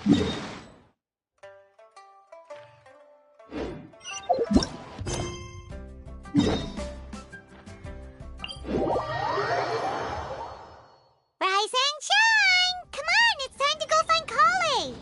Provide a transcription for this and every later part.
Rise and shine! Come on, it's time to go find Kale!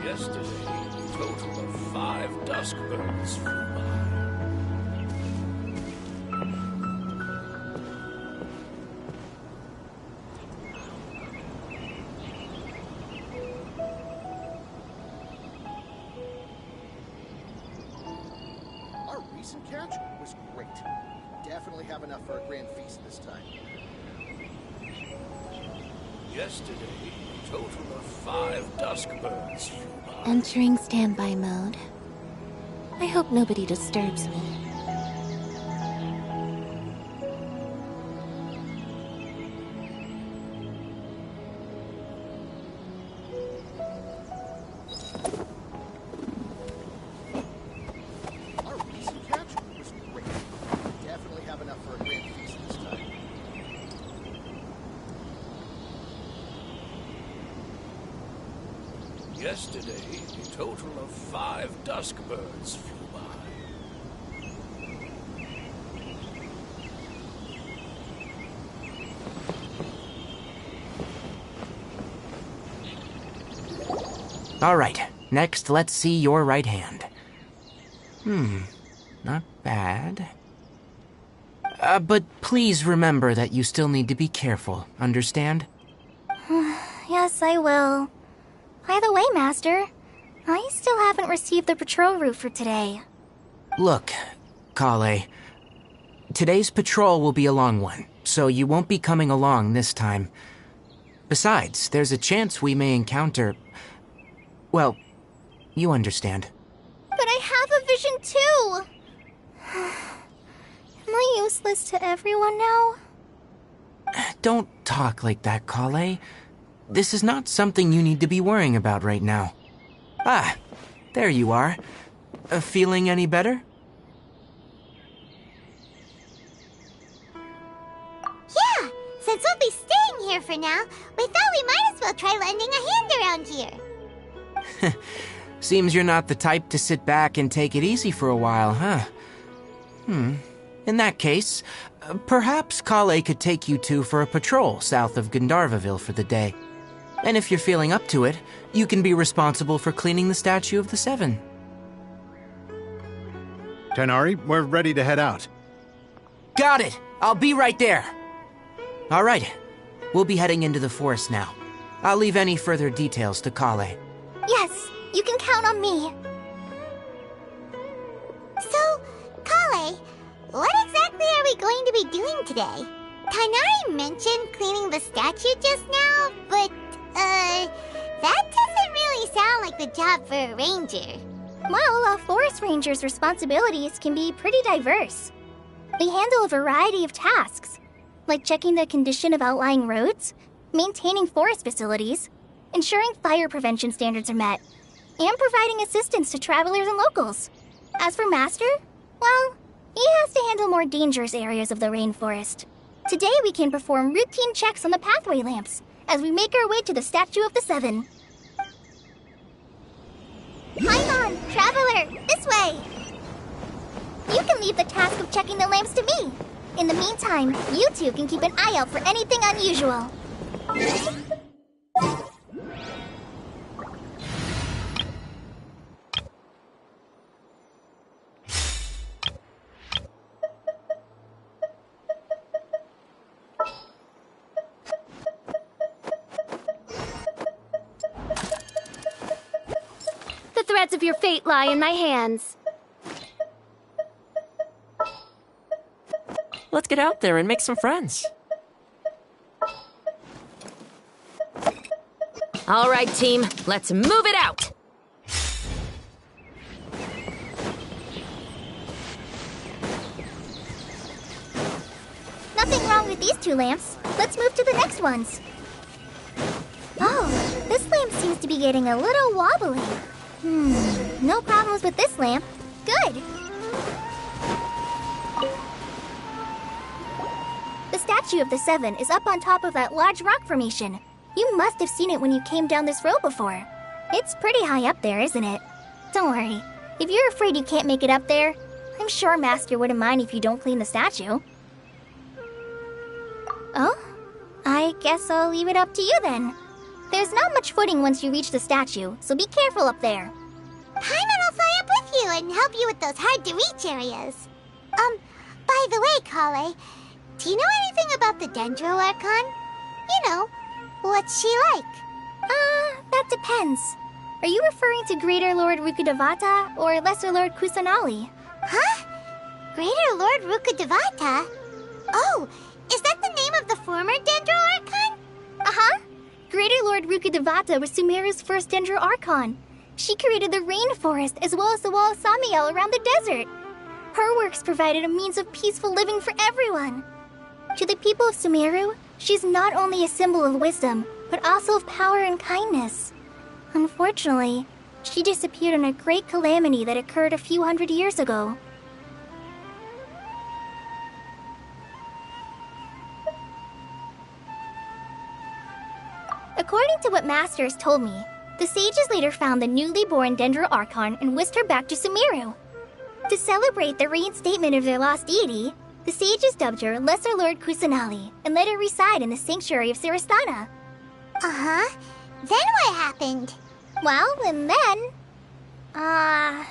Yesterday, a total of 5 dusk birds flew by. Our recent catch was great. Definitely have enough for a grand feast this time. Yesterday, a total of 5 dusk birds flew by. Entering standby mode. I hope nobody disturbs me. Our recent catch was great. Definitely have enough for a grand feast this time. Yesterday, a total of 5 dusk birds flew by. All right, next let's see your right hand. Not bad. But please remember that you still need to be careful, understand? Yes, I will. By the way, Master, I still haven't received the patrol route for today. Look, Kale, today's patrol will be a long one, so you won't be coming along this time. Besides, there's a chance we may encounter... Well, you understand. But I have a vision too! Am I useless to everyone now? Don't talk like that, Kale. This is not something you need to be worrying about right now. Ah, there you are. Feeling any better? Yeah! Since we'll be staying here for now, we thought we might as well try lending a hand around here. Seems you're not the type to sit back and take it easy for a while, huh? In that case, perhaps Kale could take you two for a patrol south of Gandharvaville for the day. And if you're feeling up to it, you can be responsible for cleaning the Statue of the Seven. Tighnari, we're ready to head out. Got it! I'll be right there! All right, we'll be heading into the forest now. I'll leave any further details to Kale. Yes, you can count on me. So, Kale, what exactly are we going to be doing today? Tighnari mentioned cleaning the statue just now, but, that doesn't really sound like the job for a ranger. Well, a forest ranger's responsibilities can be pretty diverse. They handle a variety of tasks, like checking the condition of outlying roads, maintaining forest facilities, ensuring fire prevention standards are met, and providing assistance to travelers and locals. As for Master, well, he has to handle more dangerous areas of the rainforest. Today we can perform routine checks on the pathway lamps as we make our way to the Statue of the Seven. Paimon, traveler, this way! You can leave the task of checking the lamps to me. In the meantime, you two can keep an eye out for anything unusual. threads of your fate lie in my hands. Let's get out there and make some friends. All right, team, let's move it out! Nothing wrong with these two lamps. Let's move to the next ones. Oh, this lamp seems to be getting a little wobbly. No problems with this lamp. Good. The statue of the Seven is up on top of that large rock formation. You must have seen it when you came down this road before. It's pretty high up there, isn't it? Don't worry. If you're afraid you can't make it up there, I'm sure Master wouldn't mind if you don't clean the statue. Oh? I guess I'll leave it up to you then. There's not much footing once you reach the statue, so be careful up there. Paimon will fly up with you and help you with those hard-to-reach areas. By the way, Kale, do you know anything about the Dendro Archon? You know, what's she like? That depends. Are you referring to Greater Lord Rukkhadevata or Lesser Lord Kusanali? Huh? Greater Lord Rukkhadevata? Oh, is that the name of the former Dendro Archon? Uh-huh. Greater Lord Rukkhadevata was Sumeru's first Dendro Archon. She created the rainforest as well as the wall of Samiel around the desert. Her works provided a means of peaceful living for everyone. To the people of Sumeru, she's not only a symbol of wisdom, but also of power and kindness. Unfortunately, she disappeared in a great calamity that occurred a few hundred years ago. According to what Master has told me, the sages later found the newly born Dendro Archon and whisked her back to Sumeru. To celebrate the reinstatement of their lost deity, the sages dubbed her Lesser Lord Kusanali and let her reside in the sanctuary of Siristana. Uh-huh. Then what happened? Well, and then... I'm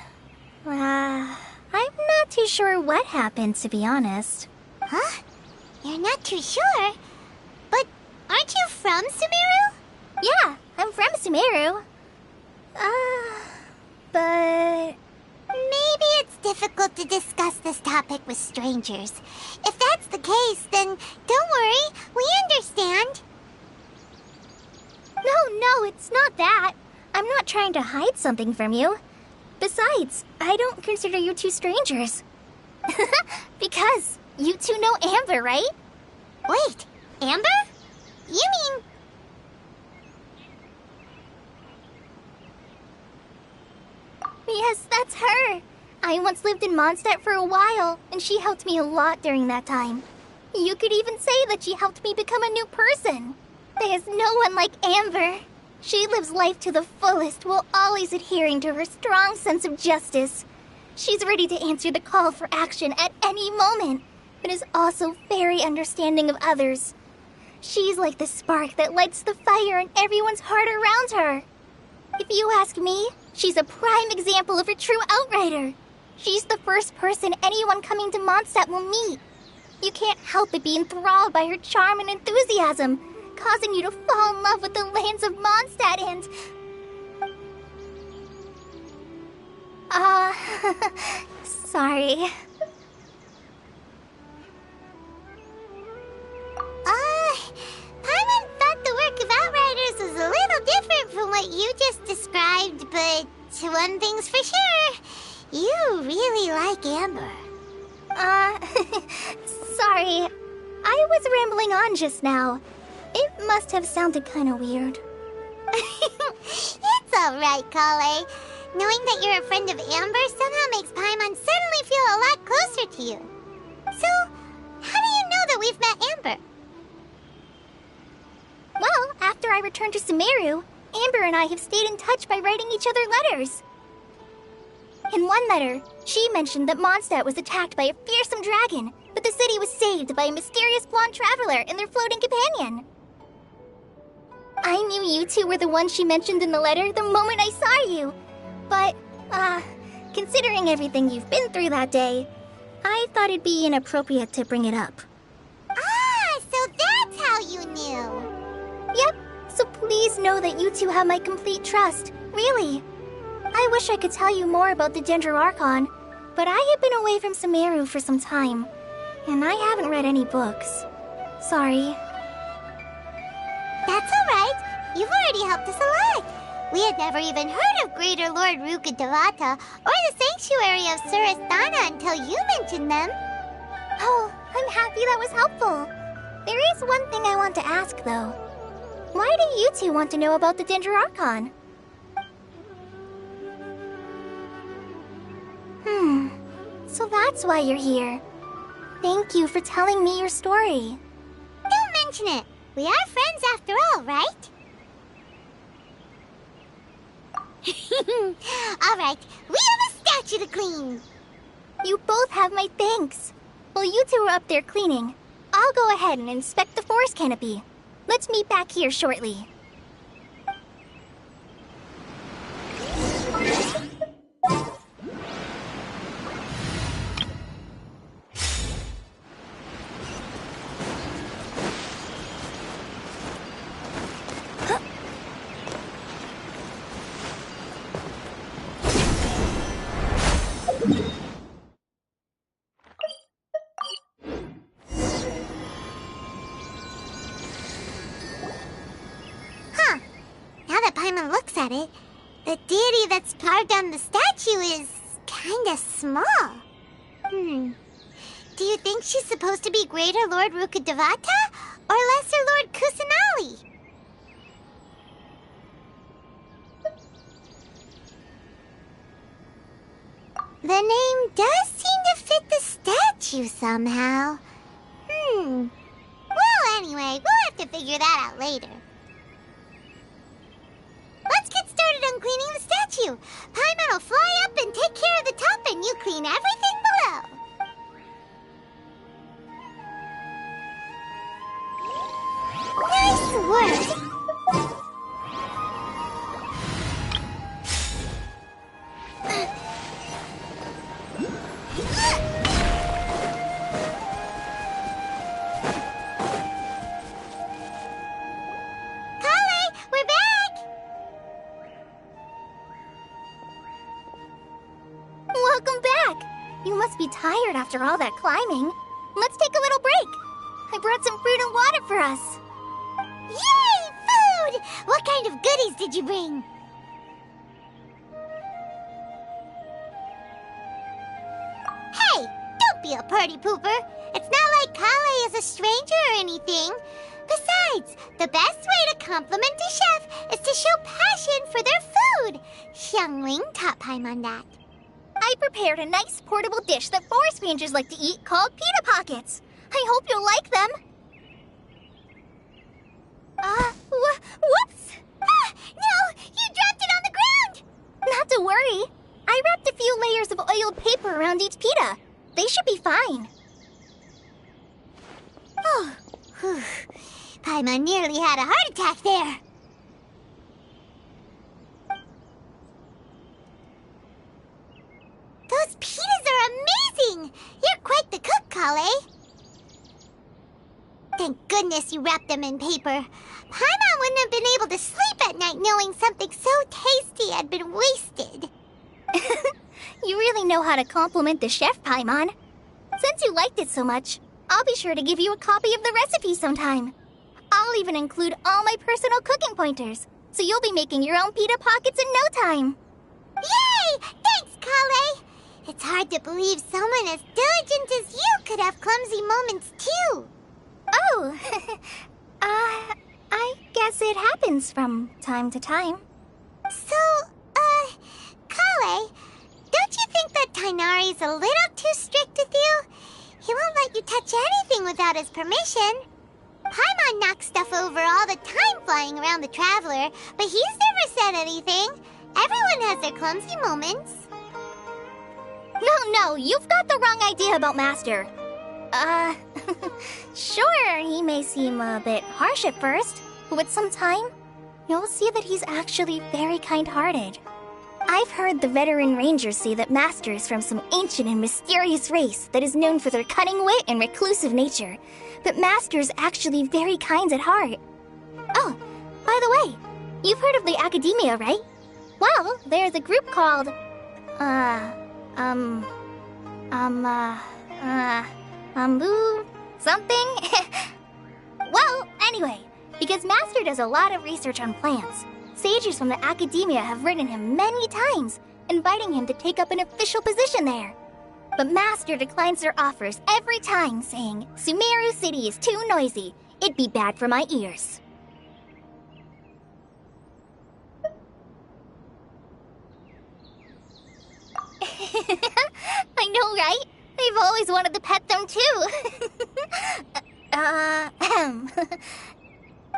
not too sure what happened, to be honest. Huh? You're not too sure? But aren't you from Sumeru? Yeah, I'm from Sumeru. But... maybe it's difficult to discuss this topic with strangers. If that's the case, then don't worry, we understand. No, it's not that. I'm not trying to hide something from you. Besides, I don't consider you two strangers. Because you two know Amber, right? Wait, Amber? You mean... Yes, that's her. I once lived in Mondstadt for a while, and she helped me a lot during that time. You could even say that she helped me become a new person. There's no one like Amber. She lives life to the fullest while always adhering to her strong sense of justice. She's ready to answer the call for action at any moment, but is also very understanding of others. She's like the spark that lights the fire in everyone's heart around her. If you ask me, she's a prime example of a true outrider. She's the first person anyone coming to Mondstadt will meet. You can't help but be enthralled by her charm and enthusiasm, causing you to fall in love with the lands of Mondstadt and... sorry. Paimon thought the work of Outriders was a little different from what you just described, but one thing's for sure, you really like Amber. Sorry. I was rambling on just now. It must have sounded kind of weird. It's alright, Kale. Knowing that you're a friend of Amber somehow makes Paimon suddenly feel a lot closer to you. So, how do you know that we've met Amber? Well, after I returned to Sumeru, Amber and I have stayed in touch by writing each other letters. In one letter, she mentioned that Mondstadt was attacked by a fearsome dragon, but the city was saved by a mysterious blonde traveler and their floating companion. I knew you two were the ones she mentioned in the letter the moment I saw you. But, considering everything you've been through that day, I thought it'd be inappropriate to bring it up. So that's how you knew. Yep, so please know that you two have my complete trust, really. I wish I could tell you more about the Dendroarchon, but I have been away from Sumeru for some time, and I haven't read any books. Sorry. That's alright. You've already helped us a lot. We had never even heard of Greater Lord Rukkhadevata or the Sanctuary of Surasthana until you mentioned them. Oh, I'm happy that was helpful. There is one thing I want to ask, though. Why do you two want to know about the Dendroarchon? So that's why you're here. Thank you for telling me your story. Don't mention it. We are friends after all, right? Alright, we have a statue to clean. You both have my thanks. While you two are up there cleaning, I'll go ahead and inspect the forest canopy. Let's meet back here shortly. At it, the deity that's carved on the statue is kinda small. Do you think she's supposed to be Greater Lord Rukkhadevata or Lesser Lord Kusanali? The name does seem to fit the statue somehow. Well, anyway, we'll have to figure that out later. Let's get started on cleaning the statue. Paimon will fly up and take care of the top, and you clean everything below. Nice work. Be tired after all that climbing. Let's take a little break. I brought some fruit and water for us. Yay, food! What kind of goodies did you bring? Hey, don't be a party pooper. It's not like Kale is a stranger or anything. Besides, the best way to compliment a chef is to show passion for their food. Xiangling taught Paimon that. I prepared a nice portable dish that forest rangers like to eat called pita pockets. I hope you'll like them. Whoops! No! You dropped it on the ground! Not to worry. I wrapped a few layers of oiled paper around each pita. They should be fine. Oh, Paimon nearly had a heart attack there. Those pitas are amazing! You're quite the cook, Kale. Thank goodness you wrapped them in paper. Paimon wouldn't have been able to sleep at night knowing something so tasty had been wasted. You really know how to compliment the chef, Paimon. Since you liked it so much, I'll be sure to give you a copy of the recipe sometime. I'll even include all my personal cooking pointers, so you'll be making your own pita pockets in no time. Yay! Thanks, Kale! It's hard to believe someone as diligent as you could have clumsy moments, too. Oh, I guess it happens from time to time. So, Kale, don't you think that Tighnari's a little too strict with you? He won't let you touch anything without his permission. Paimon knocks stuff over all the time flying around the Traveler, but he's never said anything. Everyone has their clumsy moments. No, you've got the wrong idea about Master. Sure, he may seem a bit harsh at first, but with some time, you'll see that he's actually very kind-hearted. I've heard the veteran rangers say that Master is from some ancient and mysterious race that is known for their cunning wit and reclusive nature, but Master's actually very kind at heart. Oh, by the way, you've heard of the Academia, right? Well, there's a group called, something? Well, anyway, because Master does a lot of research on plants, sages from the academia have written him many times, inviting him to take up an official position there. But Master declines their offers every time, saying, Sumeru City is too noisy. It'd be bad for my ears. I know, right? They've always wanted to pet them, too.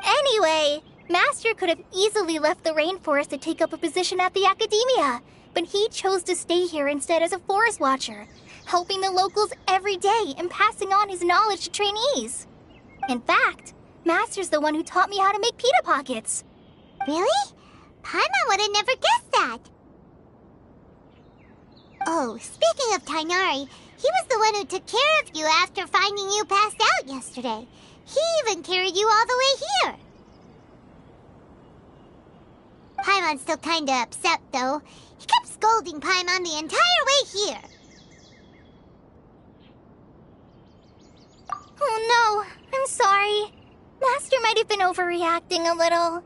Anyway, Master could have easily left the rainforest to take up a position at the academia, but he chose to stay here instead as a forest watcher, helping the locals every day and passing on his knowledge to trainees. In fact, Master's the one who taught me how to make pita pockets. Really? Paimon would have never guessed that. Oh, speaking of Tainari, he was the one who took care of you after finding you passed out yesterday. He even carried you all the way here. Paimon's still kinda upset, though. He kept scolding Paimon the entire way here. Oh no, I'm sorry. Master might have been overreacting a little.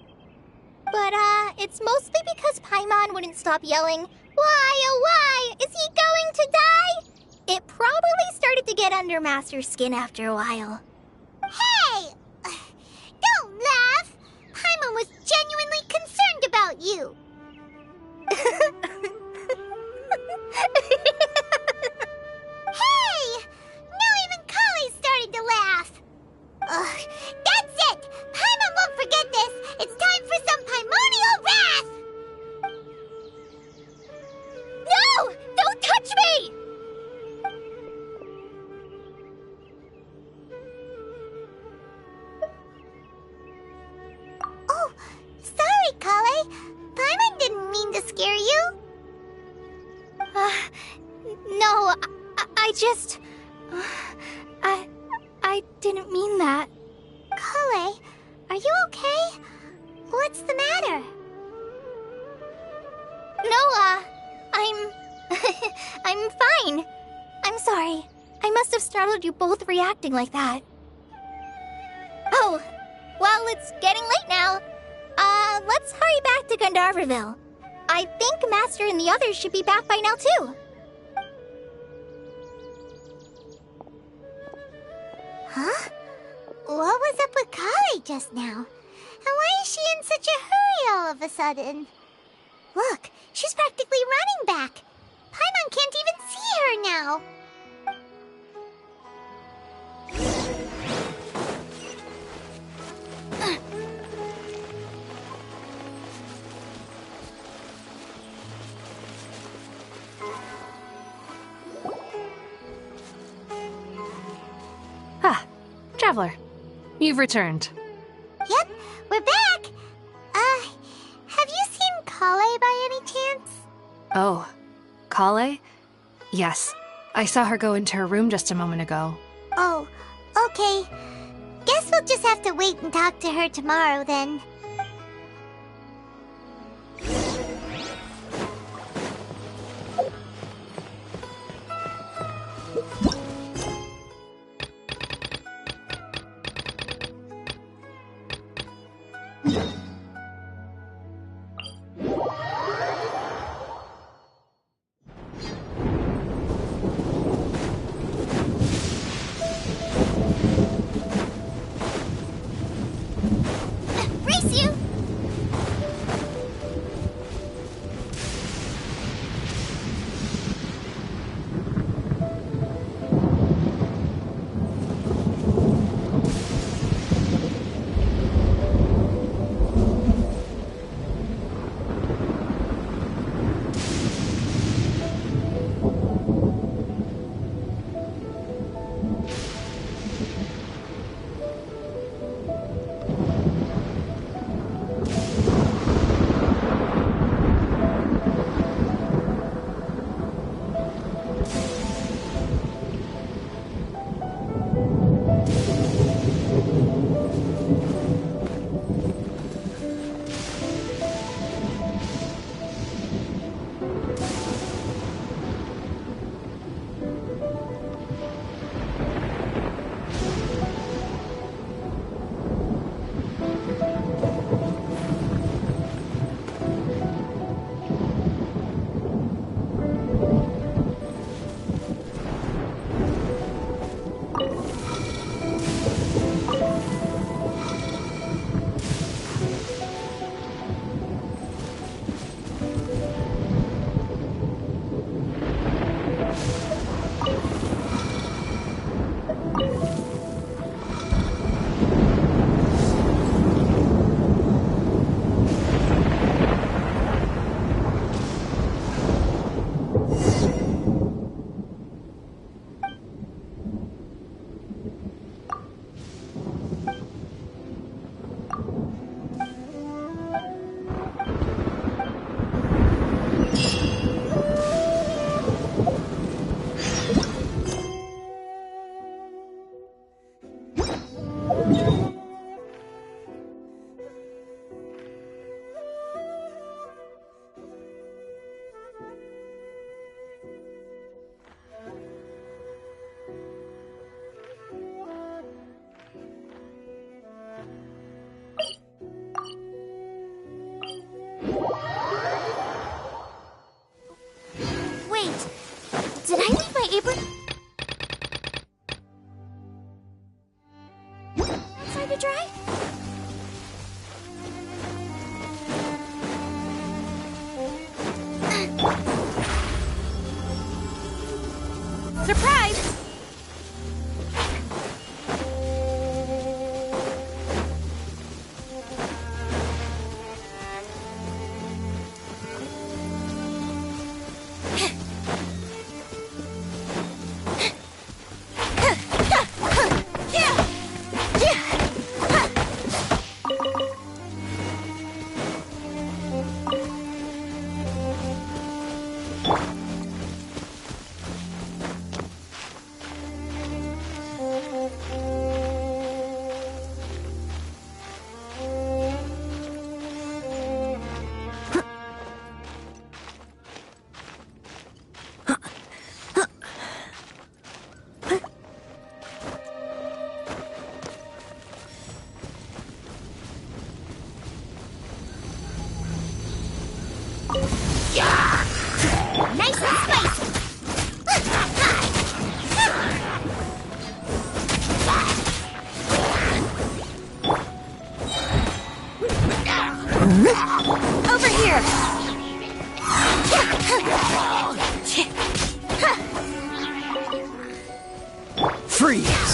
But, it's mostly because Paimon wouldn't stop yelling, "Why, oh why? Is he going to die?" It probably started to get under Master's skin after a while. Hey! Don't laugh! Paimon was genuinely concerned about you. Hey! Now even Kali started to laugh. Ugh, that's it! Paimon won't forget this! It's time for some Paimonial wrath! No! Don't touch me! Oh, sorry, Kale. Paimon didn't mean to scare you. No, I just... I didn't mean that. Kale, are you okay? What's the matter? No, I'm fine. I'm sorry. I must have startled you both reacting like that. Oh, well, it's getting late now. Let's hurry back to Gandharvaville. I think Master and the others should be back by now, too. Huh? What was up with Kale just now? And why is she in such a hurry all of a sudden? Look, she's practically running back. Paimon can't even see her now. Ah, Traveler, you've returned. Yep, we're back. Have you seen Kale by any chance? Oh, Kale? Yes, I saw her go into her room just a moment ago. Oh, okay. Guess we'll just have to wait and talk to her tomorrow then. Reset! apron? Outside to dry? Surprise! Nice and spicy! Over here! Freeze!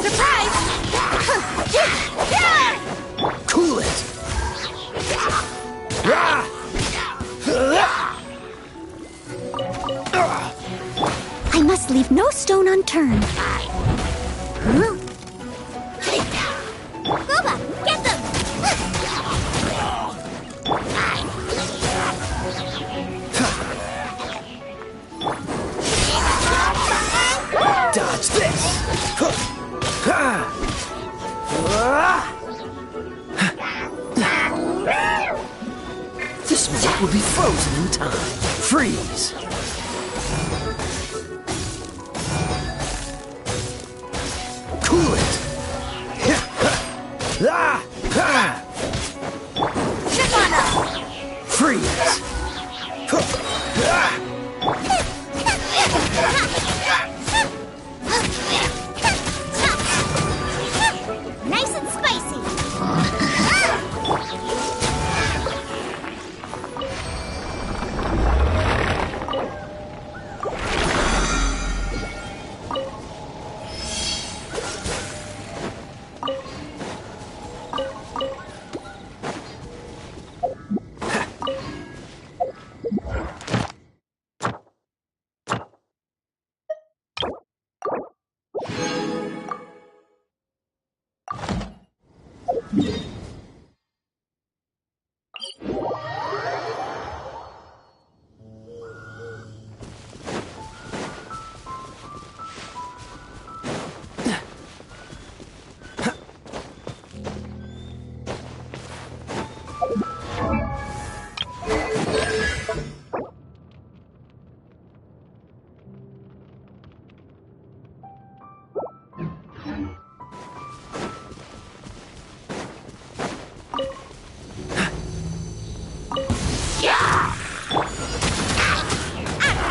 Surprise! Cool it! I must leave no stone unturned. Boba, get them! Dodge this! This one will be frozen in time. Freeze! Cool it! Chip on up! Freeze! Nice and spicy!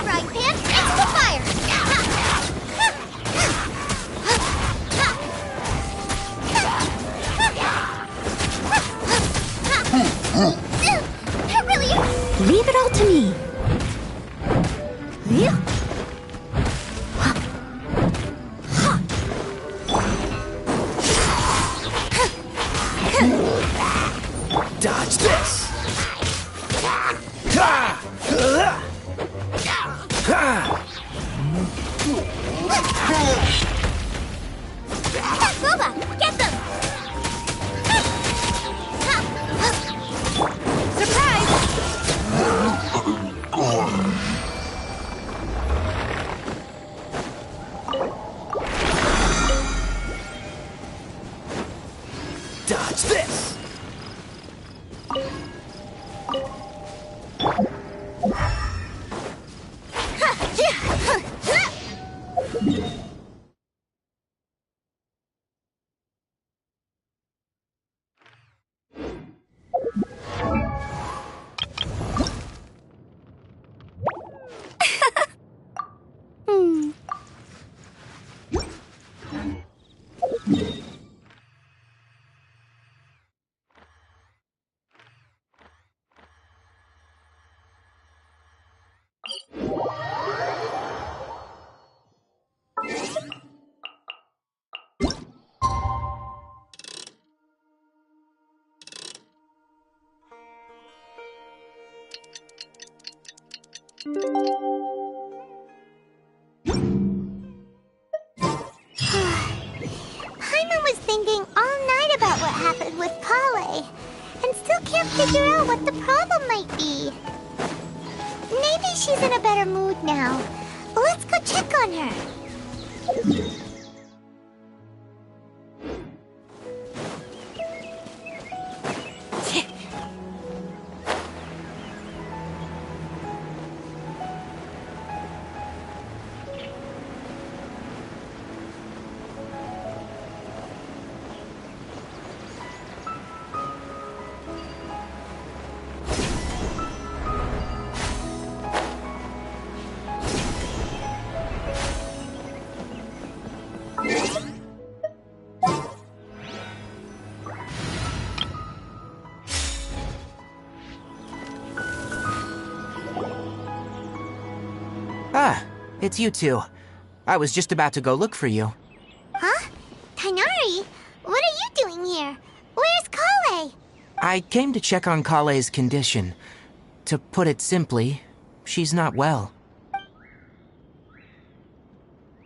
Frying pan, into the fire! Really? Leave it all to me. Dodge this! Boba, get them! Surprise! Dodge this! Paimon was thinking all night about what happened with Kale, and still can't figure out what the problem might be. Maybe she's in a better mood now. Let's go check on her. Ah, it's you two. I was just about to go look for you. Huh? Tighnari? What are you doing here? Where's Kale? I came to check on Kale's condition. To put it simply, she's not well.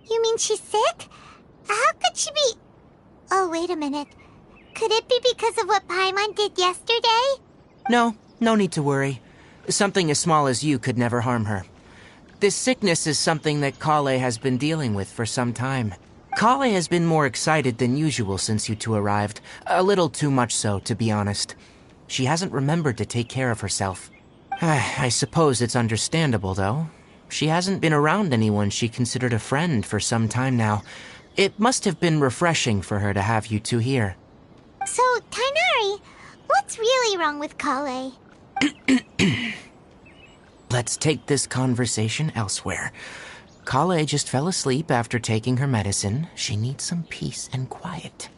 You mean she's sick? How could she be... Oh, wait a minute. Could it be because of what Paimon did yesterday? No need to worry. Something as small as you could never harm her. This sickness is something that Kale has been dealing with for some time. Kale has been more excited than usual since you two arrived. A little too much so, to be honest. She hasn't remembered to take care of herself. I suppose it's understandable, though. She hasn't been around anyone she considered a friend for some time now. It must have been refreshing for her to have you two here. So, Tighnari, what's really wrong with Kale? Let's take this conversation elsewhere. Kale just fell asleep after taking her medicine. She needs some peace and quiet.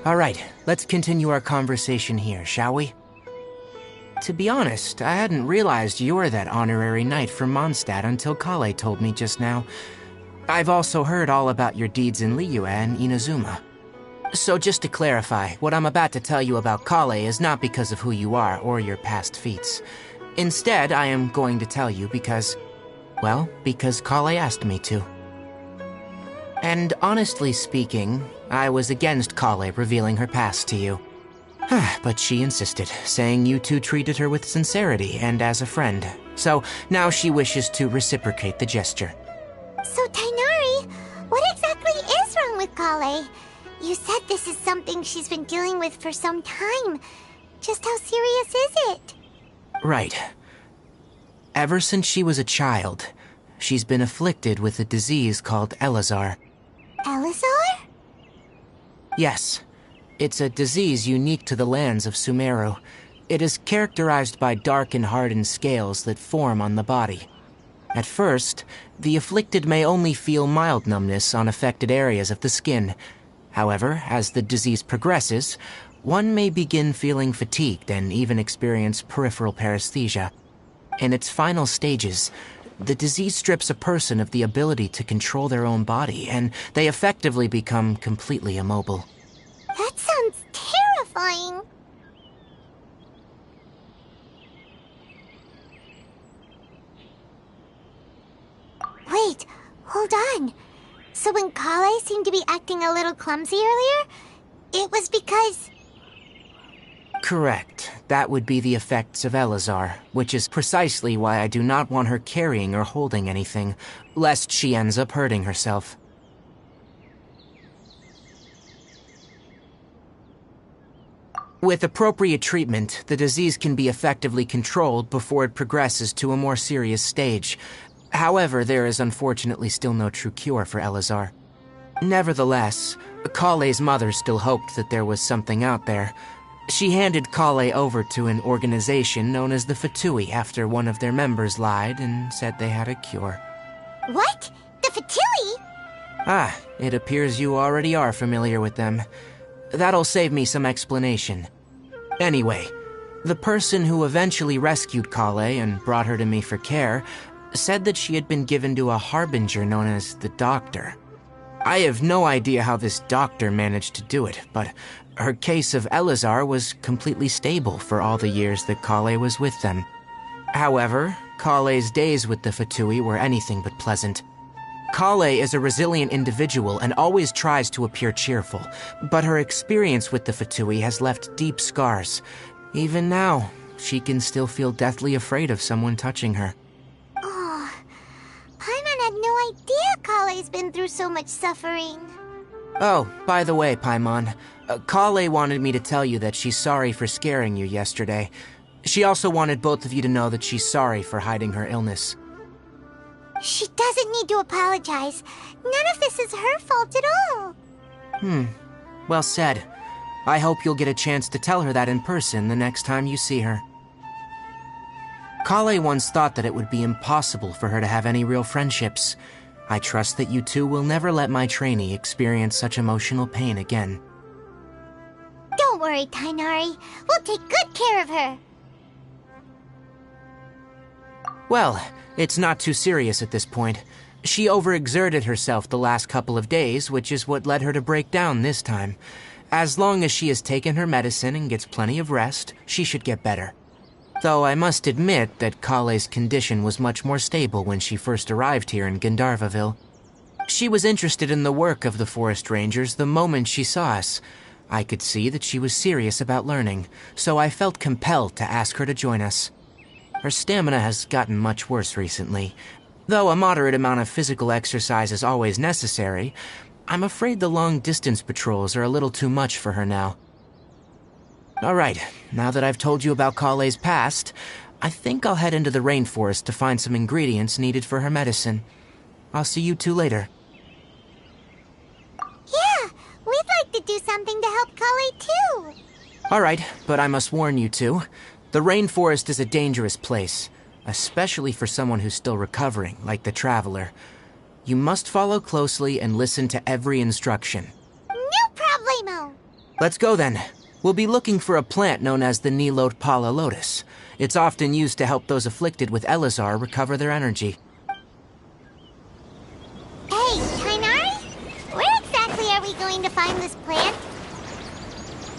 All right, let's continue our conversation here, shall we? To be honest, I hadn't realized you were that honorary knight from Mondstadt until Kale told me just now. I've also heard all about your deeds in Liyue and Inazuma. So just to clarify, what I'm about to tell you about Kale is not because of who you are or your past feats. Instead, I am going to tell you because Kale asked me to. And honestly speaking, I was against Kale revealing her past to you. But she insisted, saying you two treated her with sincerity and as a friend. So now she wishes to reciprocate the gesture. So, Tighnari, what exactly is wrong with Kale? You said this is something she's been dealing with for some time. Just how serious is it? Right. Ever since she was a child, she's been afflicted with a disease called Elazar. Elazar? Yes. It's a disease unique to the lands of Sumeru. It is characterized by dark and hardened scales that form on the body. At first, the afflicted may only feel mild numbness on affected areas of the skin. However, as the disease progresses, one may begin feeling fatigued and even experience peripheral paresthesia. In its final stages, the disease strips a person of the ability to control their own body, and they effectively become completely immobile. That sounds terrifying. Wait, hold on. So when Kale seemed to be acting a little clumsy earlier, it was because... Correct. That would be the effects of Elazar, which is precisely why I do not want her carrying or holding anything, lest she ends up hurting herself. With appropriate treatment, the disease can be effectively controlled before it progresses to a more serious stage. However, there is unfortunately still no true cure for Elazar. Nevertheless, Kale's mother still hoped that there was something out there. She handed Kale over to an organization known as the Fatui after one of their members lied and said they had a cure. What? The Fatui? It appears you already are familiar with them. That'll save me some explanation. Anyway, The person who eventually rescued Kale and brought her to me for care said that she had been given to a harbinger known as the Doctor. I have no idea how this doctor managed to do it, but her case of Elazar was completely stable for all the years that Kale was with them. However, Kale's days with the Fatui were anything but pleasant. Kale is a resilient individual and always tries to appear cheerful, but her experience with the Fatui has left deep scars. Even now, she can still feel deathly afraid of someone touching her. Oh, Paimon had no idea Kale's been through so much suffering. Oh, by the way, Paimon, Kale wanted me to tell you that she's sorry for scaring you yesterday. She also wanted both of you to know that she's sorry for hiding her illness. She doesn't need to apologize. None of this is her fault at all. Well said. I hope you'll get a chance to tell her that in person the next time you see her. Kale once thought that it would be impossible for her to have any real friendships. I trust that you two will never let my trainee experience such emotional pain again. Don't worry, Tainari. We'll take good care of her. Well, it's not too serious at this point. She overexerted herself the last couple of days, which is what led her to break down this time. As long as she has taken her medicine and gets plenty of rest, she should get better. Though I must admit that Kale's condition was much more stable when she first arrived here in Gandharvaville. She was interested in the work of the forest rangers the moment she saw us. I could see that she was serious about learning, so I felt compelled to ask her to join us. Her stamina has gotten much worse recently. Though a moderate amount of physical exercise is always necessary, I'm afraid the long-distance patrols are a little too much for her now. Alright, now that I've told you about Kale's past, I think I'll head into the rainforest to find some ingredients needed for her medicine. I'll see you two later. Yeah, we'd like to do something to help Kale too. Alright, but I must warn you two. The rainforest is a dangerous place, especially for someone who's still recovering, like the Traveler. You must follow closely and listen to every instruction. No problemo! Let's go then. We'll be looking for a plant known as the Nilot Pala Lotus. It's often used to help those afflicted with Elazar recover their energy. Hey, Tainari? Where exactly are we going to find this plant?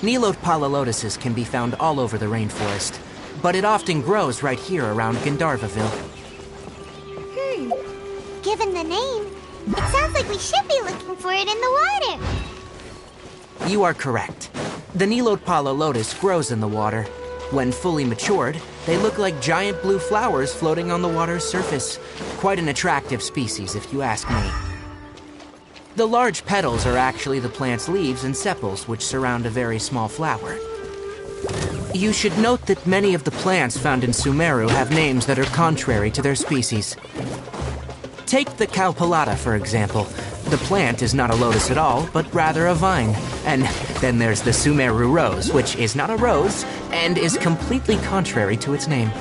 Nilot Pala Lotuses can be found all over the rainforest, but it often grows right here around Gandharvaville. Given the name, it sounds like we should be looking for it in the water. You are correct. The Nilot Pala Lotus grows in the water. When fully matured, they look like giant blue flowers floating on the water's surface. Quite an attractive species, if you ask me. The large petals are actually the plant's leaves and sepals, which surround a very small flower. You should note that many of the plants found in Sumeru have names that are contrary to their species. Take the Calpalata, for example. The plant is not a lotus at all, but rather a vine. And then there's the Sumeru rose, which is not a rose, and is completely contrary to its name.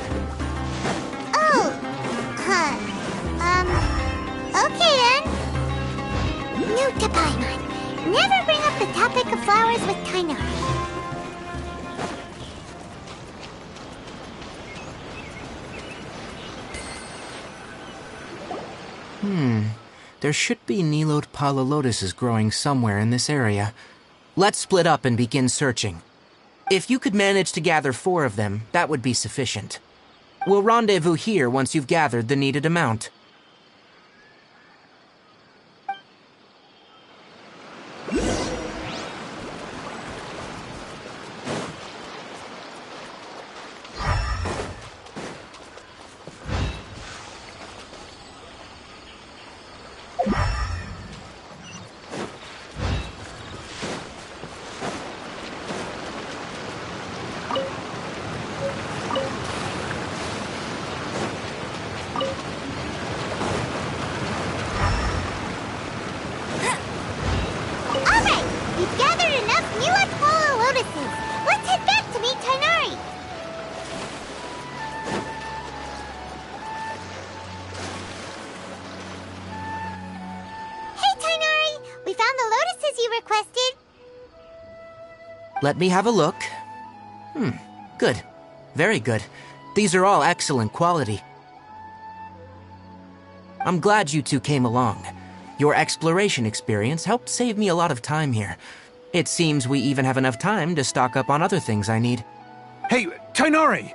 Oh, okay then. Note to Paimon. Never bring up the topic of flowers with Tainari. There should be Nilot Pala Lotuses growing somewhere in this area. Let's split up and begin searching. If you could manage to gather 4 of them, that would be sufficient. We'll rendezvous here once you've gathered the needed amount. Let me have a look. Good. very good. These are all excellent quality. I'm glad you two came along. Your exploration experience helped save me a lot of time here. It seems we even have enough time to stock up on other things I need. Hey, Tainari!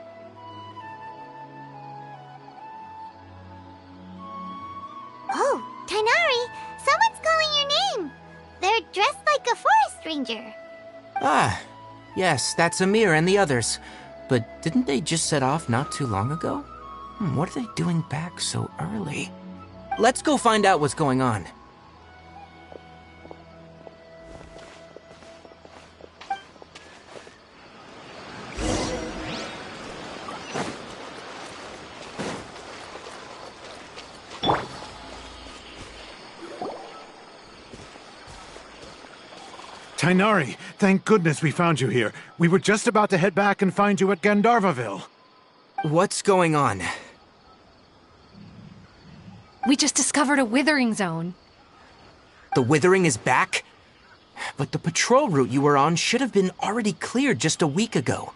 Oh, Tainari, someone's calling your name. They're dressed like a forest ranger. Ah, yes, that's Amir and the others. But didn't they just set off not too long ago? What are they doing back so early? Let's go find out what's going on. Tainari, thank goodness we found you here. We were just about to head back and find you at Gandharvaville. What's going on? We just discovered a withering zone. The withering is back? But the patrol route you were on should have been already cleared just a week ago.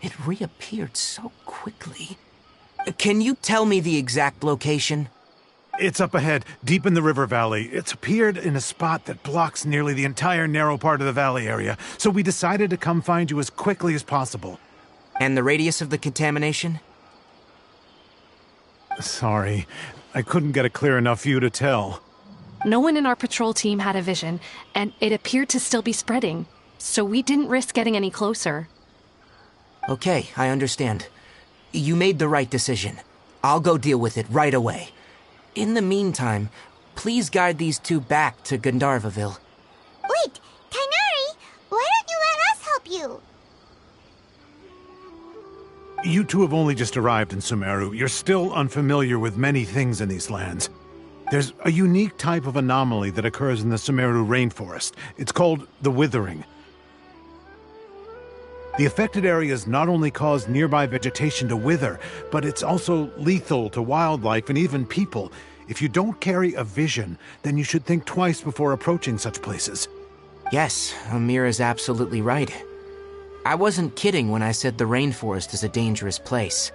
It reappeared so quickly. Can you tell me the exact location? It's up ahead, deep in the river valley. It's appeared in a spot that blocks nearly the entire narrow part of the valley area, so we decided to come find you as quickly as possible. And the radius of the contamination? Sorry, I couldn't get a clear enough view to tell. No one in our patrol team had a vision, and it appeared to still be spreading, so we didn't risk getting any closer. Okay, I understand. You made the right decision. I'll go deal with it right away. In the meantime, please guide these two back to Gandharvaville. Wait, Tainari, why don't you let us help you? You two have only just arrived in Sumeru. You're still unfamiliar with many things in these lands. There's a unique type of anomaly that occurs in the Sumeru rainforest. It's called the withering. The affected areas not only cause nearby vegetation to wither, but it's also lethal to wildlife and even people. If you don't carry a vision, then you should think twice before approaching such places. Yes, Amir is absolutely right. I wasn't kidding when I said the rainforest is a dangerous place.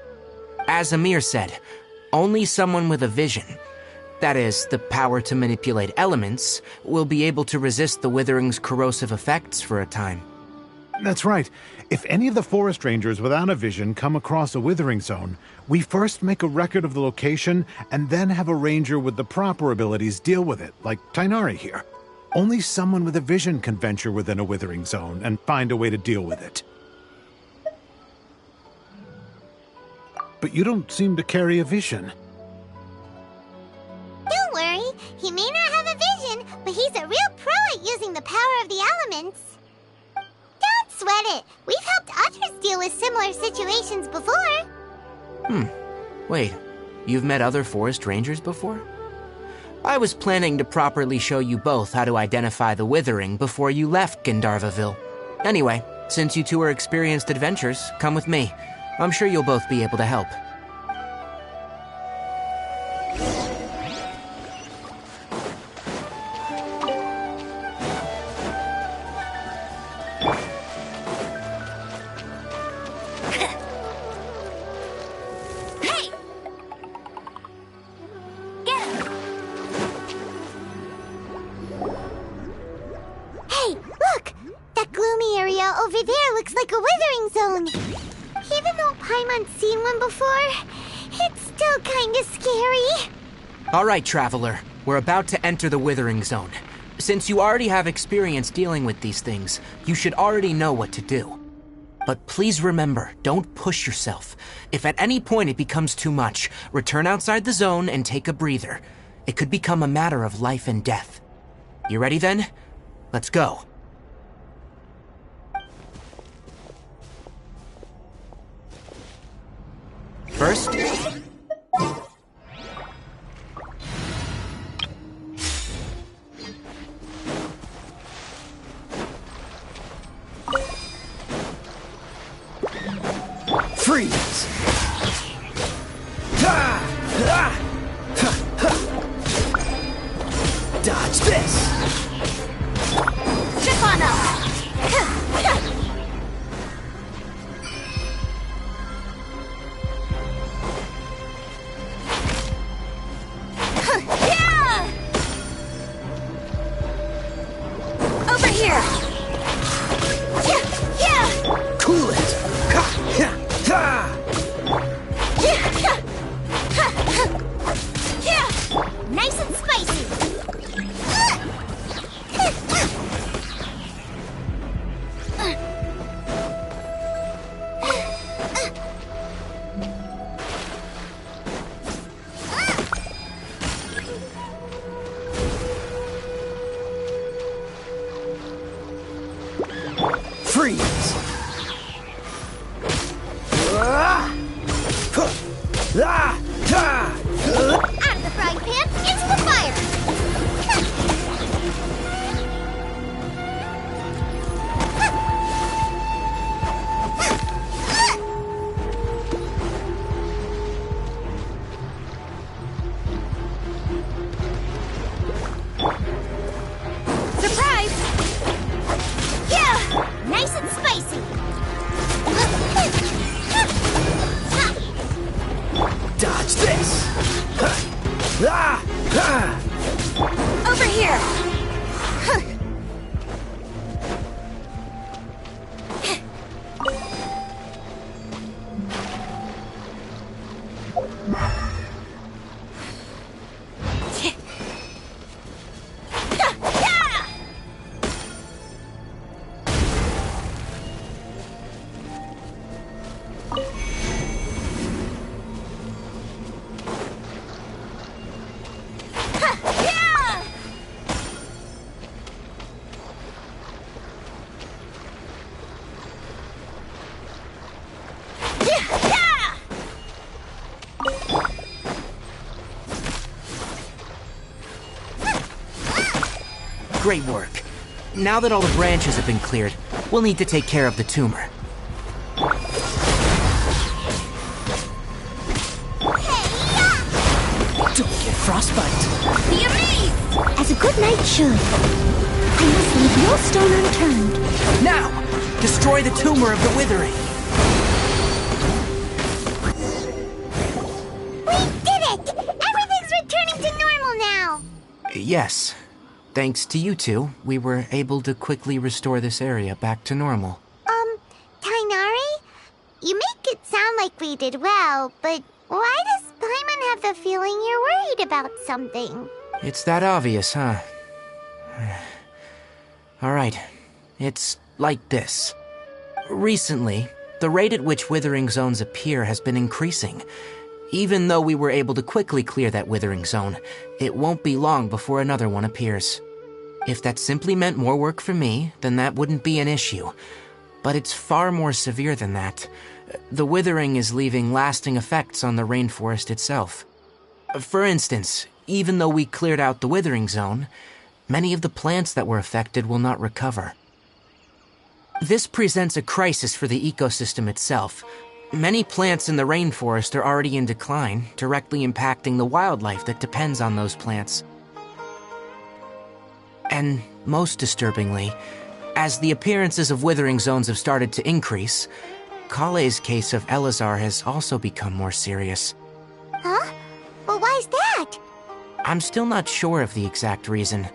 As Amir said, only someone with a vision, that is, the power to manipulate elements, will be able to resist the withering's corrosive effects for a time. That's right. If any of the forest rangers without a vision come across a withering zone, we first make a record of the location and then have a ranger with the proper abilities deal with it, like Tainari here. Only someone with a vision can venture within a withering zone and find a way to deal with it. But you don't seem to carry a vision. Don't worry, he may not have a vision, but he's a real pro at using the power of the elements. Don't sweat it. We've helped others deal with similar situations before. Wait, you've met other forest rangers before? I was planning to properly show you both how to identify the withering before you left Gandharvaville. Anyway, since you two are experienced adventurers, come with me. I'm sure you'll both be able to help. Over there looks like a withering zone. Even though Paimon's seen one before, it's still kinda scary. All right, Traveler. We're about to enter the withering zone. Since you already have experience dealing with these things, you should already know what to do. But please remember, don't push yourself. If at any point it becomes too much, return outside the zone and take a breather. It could become a matter of life and death. You ready then? Let's go. First, freeze! Dodge this! Chip on up! Great work. Now that all the branches have been cleared, we'll need to take care of the tumor. Don't get frostbite. Be amazed! As a good knight should. I must leave no stone unturned. Now! Destroy the tumor of the withering! We did it! Everything's returning to normal now! Yes. Thanks to you two, we were able to quickly restore this area back to normal. Tainari? You make it sound like we did well, but why does Paimon have the feeling you're worried about something? It's that obvious, huh? Alright, it's like this. Recently, the rate at which withering zones appear has been increasing. Even though we were able to quickly clear that withering zone, it won't be long before another one appears. If that simply meant more work for me, then that wouldn't be an issue. But it's far more severe than that. The withering is leaving lasting effects on the rainforest itself. For instance, even though we cleared out the withering zone, many of the plants that were affected will not recover. This presents a crisis for the ecosystem itself. Many plants in the rainforest are already in decline, directly impacting the wildlife that depends on those plants. And most disturbingly, as the appearances of withering zones have started to increase, Kale's case of Elazar has also become more serious. Huh? Well, why's that? I'm still not sure of the exact reason.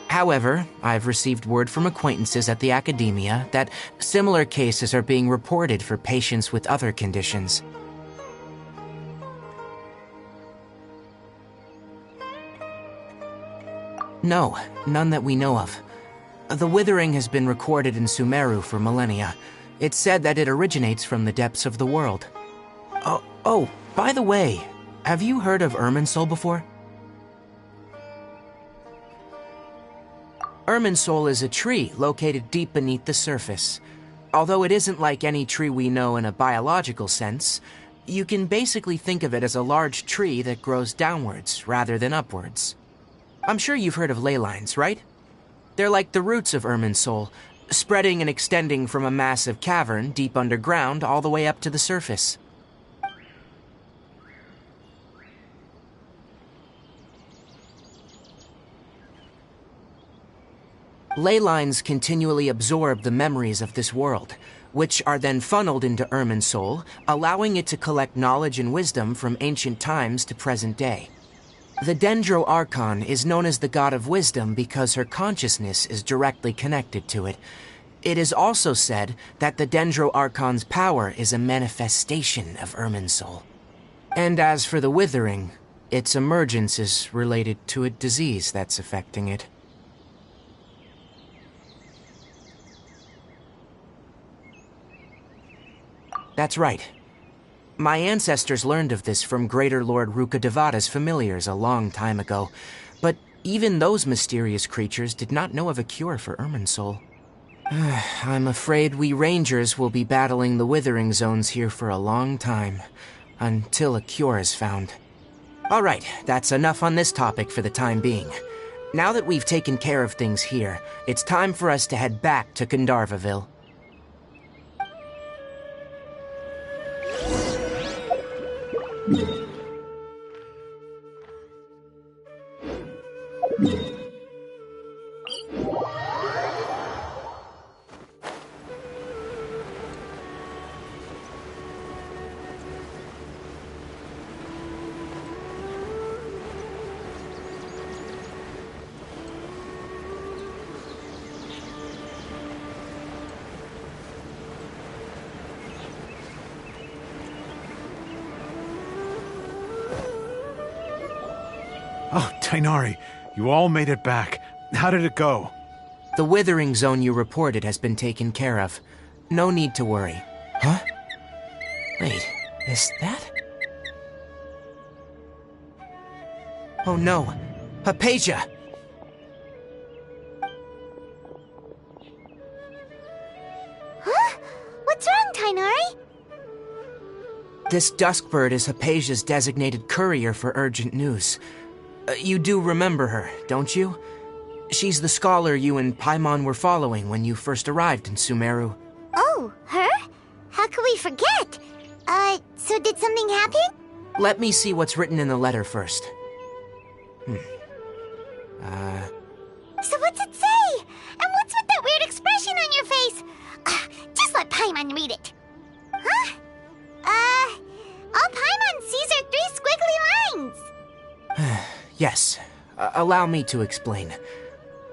However, I've received word from acquaintances at the academia that similar cases are being reported for patients with other conditions. No, none that we know of. The withering has been recorded in Sumeru for millennia. It's said that it originates from the depths of the world. Oh, by the way, have you heard of Irminsul before? Irminsul is a tree located deep beneath the surface. Although it isn't like any tree we know in a biological sense, you can basically think of it as a large tree that grows downwards rather than upwards. I'm sure you've heard of ley lines, right? They're like the roots of Irminsul, spreading and extending from a massive cavern deep underground all the way up to the surface. Ley lines continually absorb the memories of this world, which are then funneled into Irminsul, allowing it to collect knowledge and wisdom from ancient times to present day. The Dendro Archon is known as the God of Wisdom because her consciousness is directly connected to it. It is also said that the Dendro Archon's power is a manifestation of Irminsul. And as for the Withering, its emergence is related to a disease that's affecting it. That's right. My ancestors learned of this from Greater Lord Rukkhadevata's familiars a long time ago, but even those mysterious creatures did not know of a cure for Irminsul. I'm afraid we Rangers will be battling the Withering Zones here for a long time, until a cure is found. Alright, that's enough on this topic for the time being. Now that we've taken care of things here, it's time for us to head back to Gandharvaville. Tainari, you all made it back. How did it go? The withering zone you reported has been taken care of. No need to worry. Huh? Wait, is that? Oh no, Hypatia! Huh? What's wrong, Tainari? This Duskbird is Hypatia's designated courier for urgent news. You do remember her, don't you? She's the scholar you and Paimon were following when you first arrived in Sumeru. Oh, her? How could we forget? So did something happen? Let me see what's written in the letter first. So what's it say? And what's with that weird expression on your face? Just let Paimon read it. Huh? All Paimon sees are 3 squiggly lines. Yes, allow me to explain.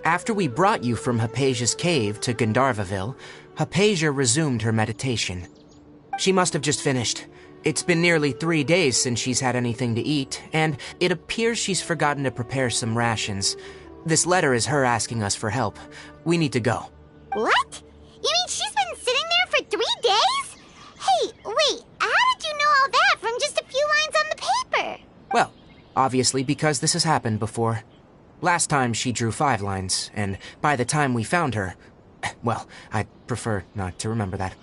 After we brought you from Hypatia's cave to Gandharvaville, Hypatia resumed her meditation. She must have just finished. It's been nearly 3 days since she's had anything to eat, and it appears she's forgotten to prepare some rations. This letter is her asking us for help. We need to go. What? You mean she's been sitting there for 3 days? Hey, wait, how did you know all that from just a few lines on the paper? Well, obviously because this has happened before. Last time she drew 5 lines, and by the time we found her... Well, I'd prefer not to remember that.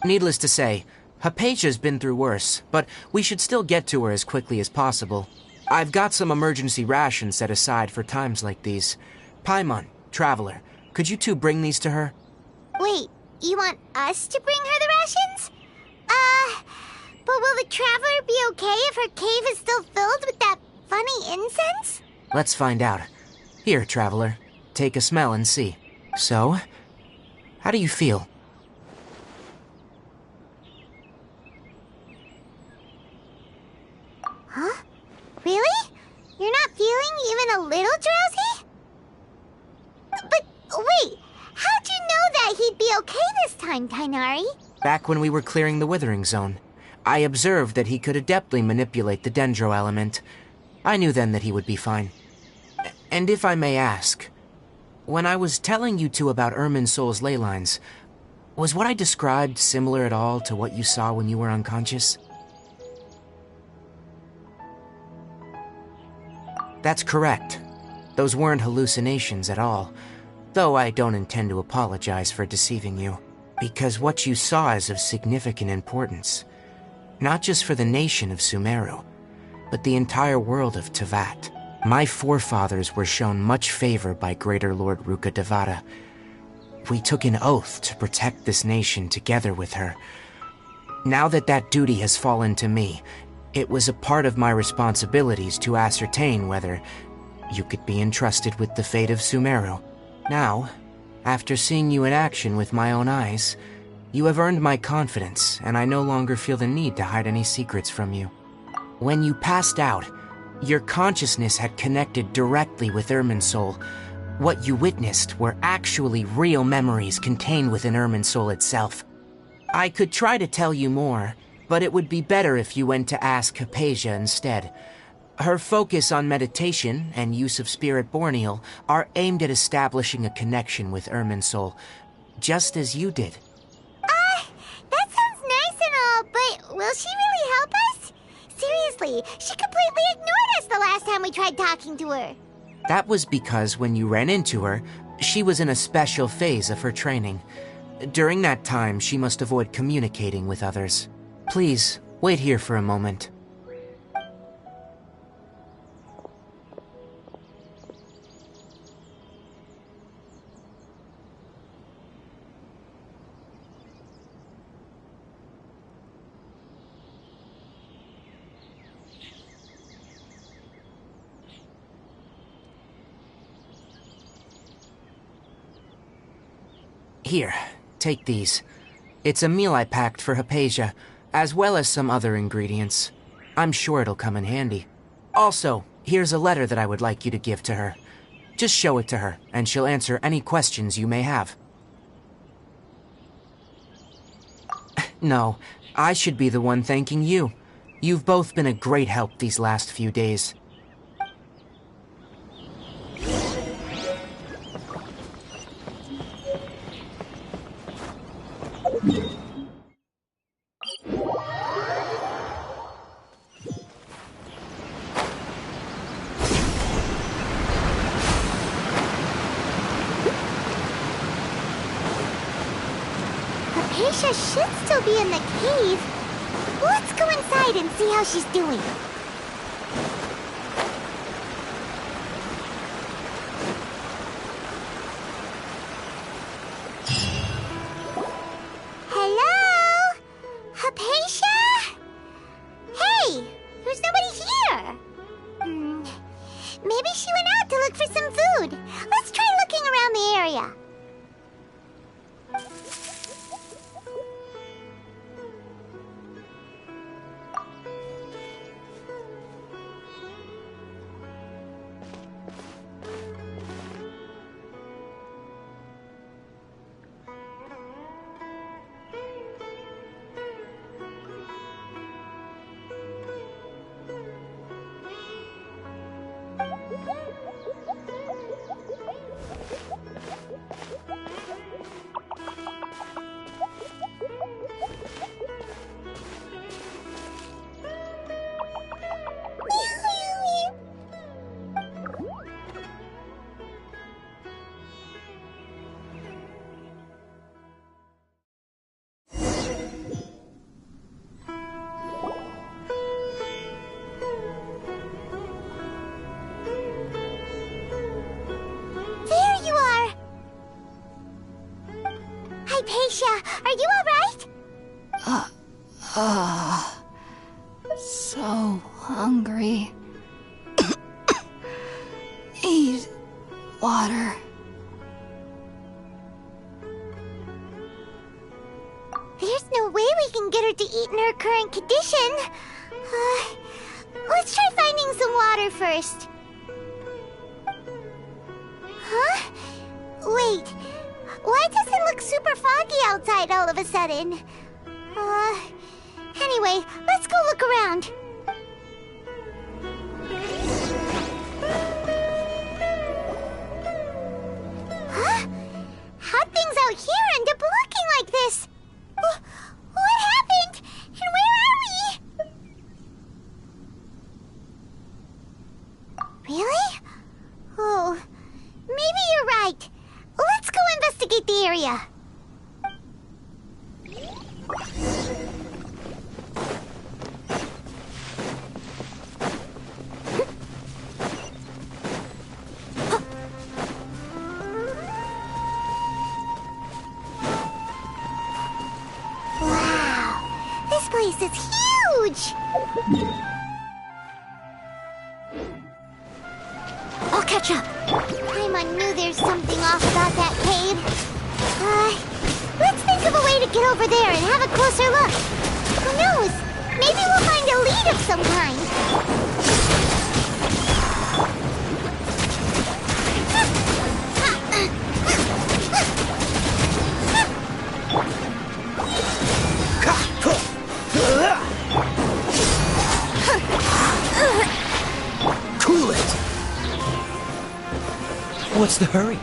Needless to say, Hypatia's been through worse, but we should still get to her as quickly as possible. I've got some emergency rations set aside for times like these. Paimon, Traveler, could you two bring these to her? Wait, you want us to bring her the rations? But will the Traveler be okay if her cave is still filled with that funny incense? Let's find out. Here, Traveler, take a smell and see. So, how do you feel? Huh? Really? You're not feeling even a little drowsy? But wait, how'd you know that he'd be okay this time, Tainari? Back when we were clearing the withering zone, I observed that he could adeptly manipulate the dendro element. I knew then that he would be fine. And if I may ask, when I was telling you two about Irminsol's ley lines, was what I described similar at all to what you saw when you were unconscious? That's correct. Those weren't hallucinations at all, though I don't intend to apologize for deceiving you, because what you saw is of significant importance, not just for the nation of Sumeru, but the entire world of Teyvat. My forefathers were shown much favor by Greater Lord Rukkhadevata. We took an oath to protect this nation together with her. Now that that duty has fallen to me, it was a part of my responsibilities to ascertain whether you could be entrusted with the fate of Sumeru. Now, after seeing you in action with my own eyes, you have earned my confidence, and I no longer feel the need to hide any secrets from you. When you passed out, your consciousness had connected directly with Irminsul. What you witnessed were actually real memories contained within Irminsul itself. I could try to tell you more, but it would be better if you went to ask Hypatia instead. Her focus on meditation and use of Spirit Borneal are aimed at establishing a connection with Irminsul, just as you did. That sounds nice and all, but will she really help us? Seriously, she completely ignored us the last time we tried talking to her. That was because when you ran into her, she was in a special phase of her training. During that time, she must avoid communicating with others. Please, wait here for a moment. Here, take these. It's a meal I packed for Hypatia, as well as some other ingredients. I'm sure it'll come in handy. Also, here's a letter that I would like you to give to her. Just show it to her, and she'll answer any questions you may have. No, I should be the one thanking you. You've both been a great help these last few days. Hypatia should still be in the cave. Let's go inside and see how she's doing. Hello? Hypatia? Hey, there's nobody here. Maybe she went out to look for some food. Let's try looking around the area. Hypatia, are you alright? So hungry. Need water. There's no way we can get her to eat in her current condition. Let's try finding some water first. Huh? Wait, why does it look super foggy outside all of a sudden? Anyway, let's go look around. Huh? How'd things out here end up looking like this? What happened? And where are we? Really? Oh, maybe you're right. Let's go investigate the area. Wow, this place is huge! I'll catch up. Paimon knew there's something off about that cave. Let's think of a way to get over there and have a closer look. Who knows? Maybe we'll find a lead of some kind. Cool it! What's the hurry?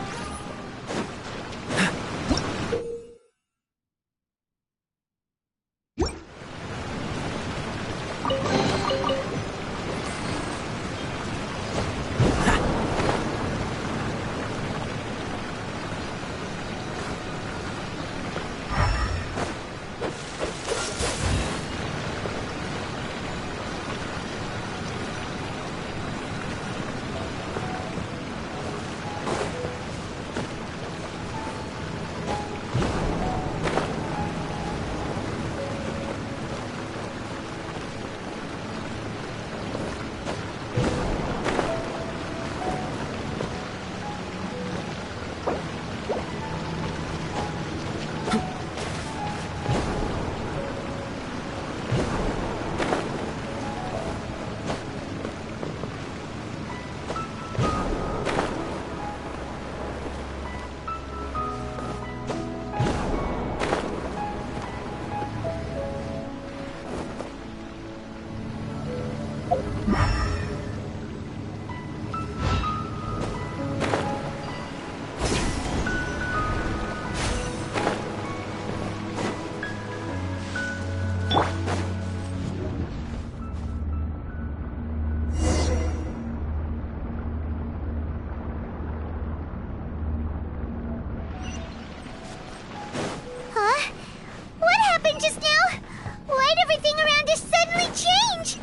everything around us suddenly change?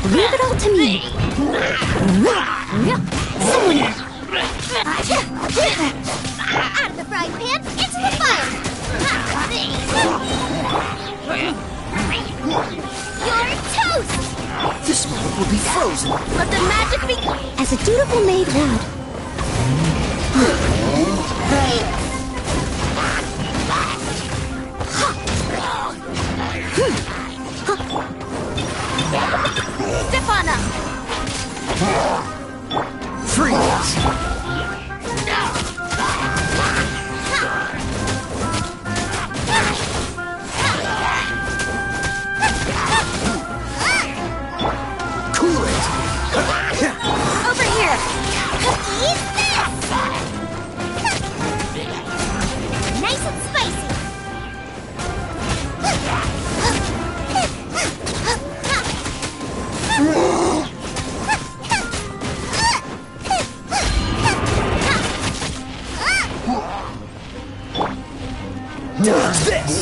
Leave it all to me. Someone... Out of the frying pan, into the fire! You're toast! This moment will be frozen. Let the magic begin! As a dutiful maid would. Step on up! Freeze! Cool it! Over here! Eat this! Nice and spicy! Does this!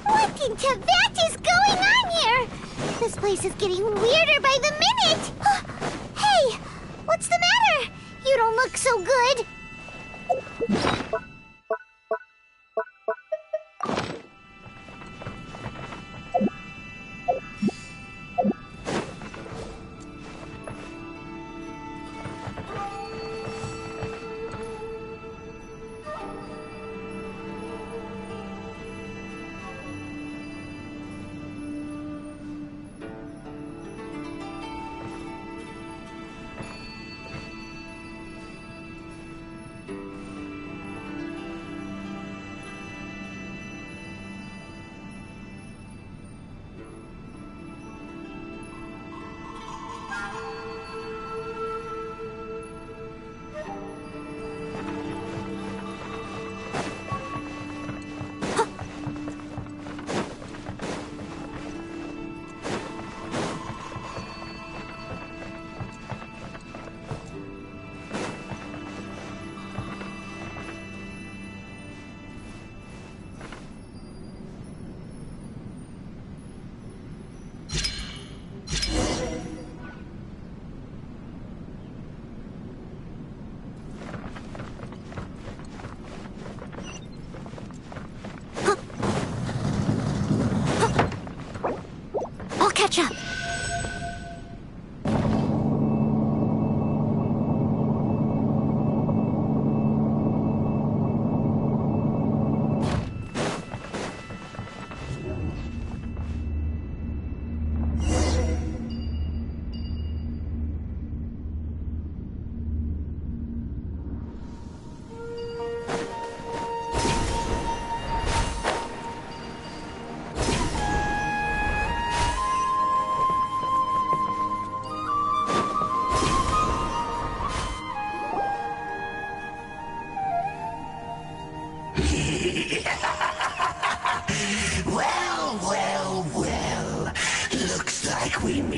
What in Tibet is going on here? This place is getting weirder by the minute! Hey! What's the matter? You don't look so good!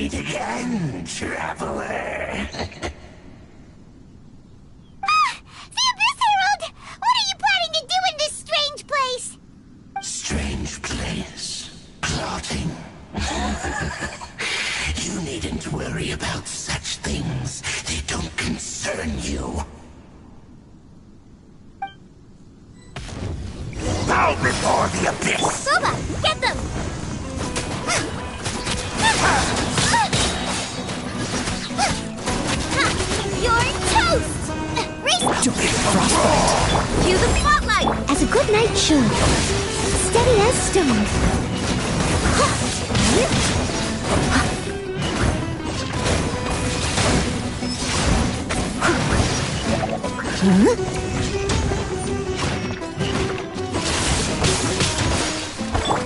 meet again, traveler. The Abyss Herald! What are you planning to do in this strange place? Strange place. Plotting. You needn't worry about such things. They don't concern you. Bow before the abyss! Boba, get them! You're toast! Stupid frostbite! Cue the spotlight! As a good knight should. Steady as stone.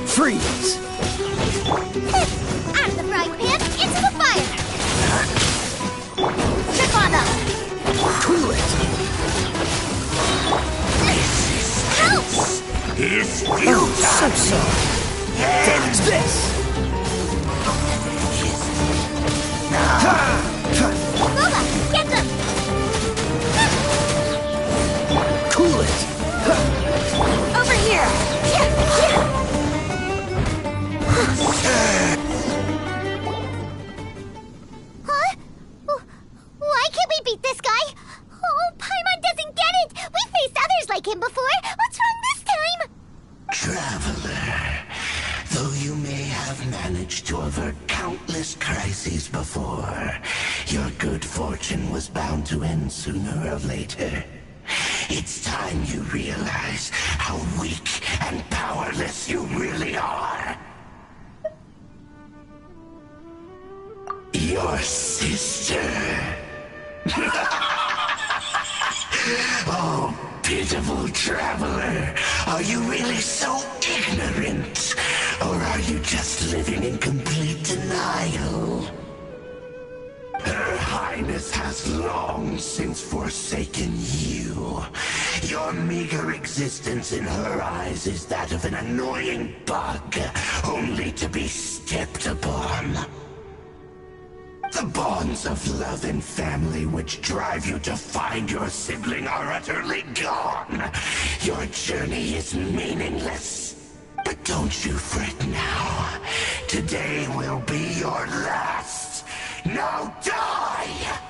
Freeze! Out of the frying pan, into the fire! Trip on them! Cool it! Help! Is Oh, futile! so. There's this! Boba, get them! Cool it! Over here! Huh? Why can't we beat this guy? Oh, Paimon doesn't get it! We faced others like him before! What's wrong this time? Traveler, though you may have managed to avert countless crises before, your good fortune was bound to end sooner or later. It's time you realize how weak and powerless you really are. Your sister. Oh, pitiful traveler. Are you really so ignorant? Or are you just living in complete denial? Her Highness has long since forsaken you. Your meager existence in her eyes is that of an annoying bug, only to be stepped upon. The bonds of love and family which drive you to find your sibling are utterly gone. Your journey is meaningless. But don't you fret now. Today will be your last. Now die!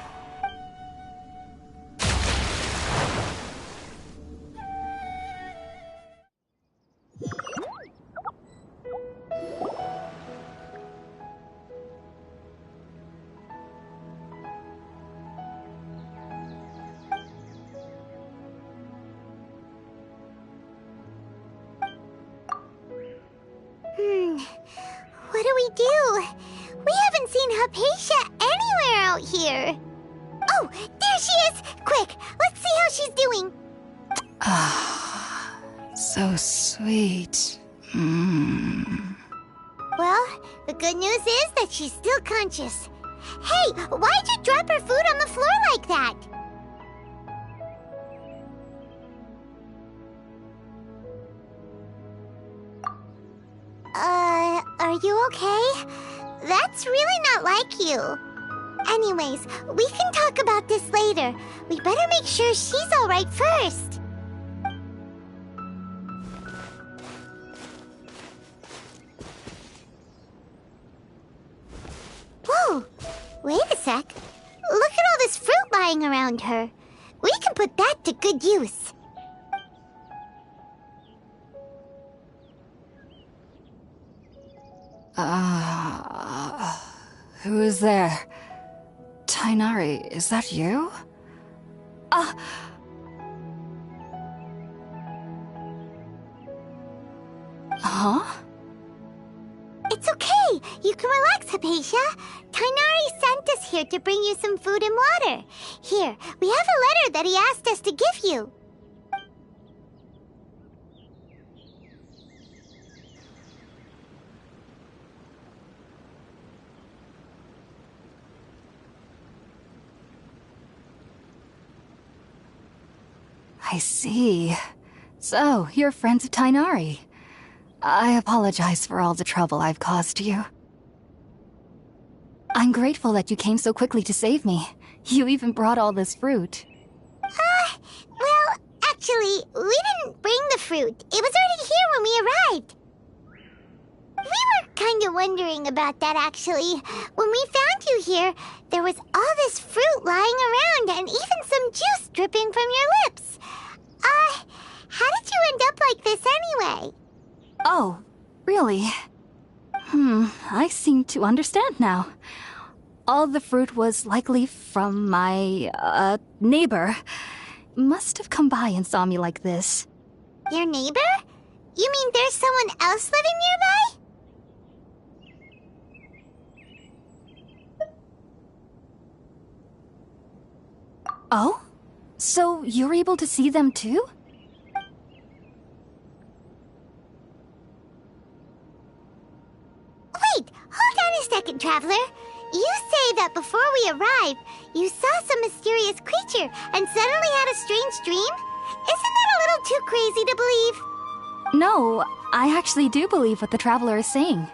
What do we do? We haven't seen Hypatia anywhere out here. Oh, there she is! Quick, let's see how she's doing. Ah, so sweet. Well, the good news is that she's still conscious. Hey, why'd you drop her food on the floor like that? Are you okay? That's really not like you. Anyways, we can talk about this later. We better make sure she's alright first. Whoa! Wait a sec. Look at all this fruit lying around her. We can put that to good use. Who is there? Tainari, is that you? Huh? It's okay. You can relax, Hypatia. Tainari sent us here to bring you some food and water. Here, we have a letter that he asked us to give you. I see. So, you're friends of Tainari. I apologize for all the trouble I've caused you. I'm grateful that you came so quickly to save me. You even brought all this fruit. Well, actually, we didn't bring the fruit. It was already here when we arrived. We were kind of wondering about that, actually. When we found you here, there was all this fruit lying around and even some juice dripping from your lips. How did you end up like this anyway? Oh, really? I seem to understand now. All the fruit was likely from my, neighbor. Must have come by and saw me like this. Your neighbor? You mean there's someone else living nearby? Oh? So you're able to see them too? Wait, hold on a second, Traveler. You say that before we arrived, you saw some mysterious creature and suddenly had a strange dream? Isn't that a little too crazy to believe? No, I actually do believe what the Traveler is saying.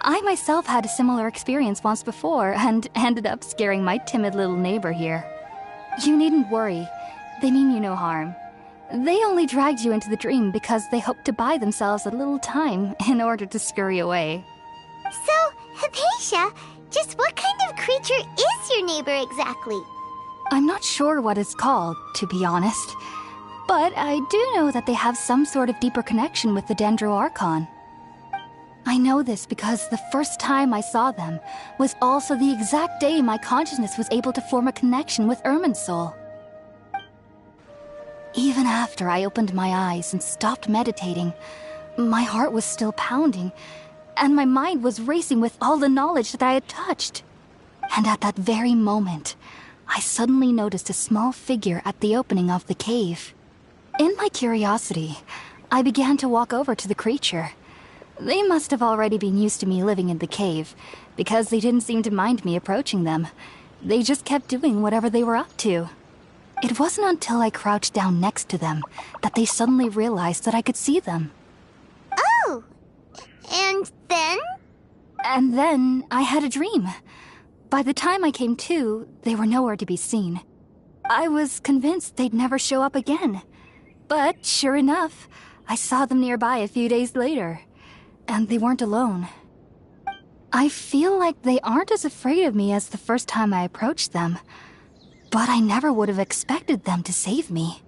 I myself had a similar experience once before and ended up scaring my timid little neighbor here. You needn't worry. They mean you no harm. They only dragged you into the dream because they hoped to buy themselves a little time in order to scurry away. So, Hypatia, just what kind of creature is your neighbor exactly? I'm not sure what it's called, to be honest. But I do know that they have some sort of deeper connection with the Dendro-Archon. I know this because the first time I saw them was also the exact day my consciousness was able to form a connection with Irminsul. Even after I opened my eyes and stopped meditating, my heart was still pounding, and my mind was racing with all the knowledge that I had touched. And at that very moment, I suddenly noticed a small figure at the opening of the cave. In my curiosity, I began to walk over to the creature. They must have already been used to me living in the cave, because they didn't seem to mind me approaching them. They just kept doing whatever they were up to. It wasn't until I crouched down next to them that they suddenly realized that I could see them. Oh! And then? And then I had a dream. By the time I came to, they were nowhere to be seen. I was convinced they'd never show up again. But sure enough, I saw them nearby a few days later. And they weren't alone. I feel like they aren't as afraid of me as the first time I approached them. But I never would have expected them to save me.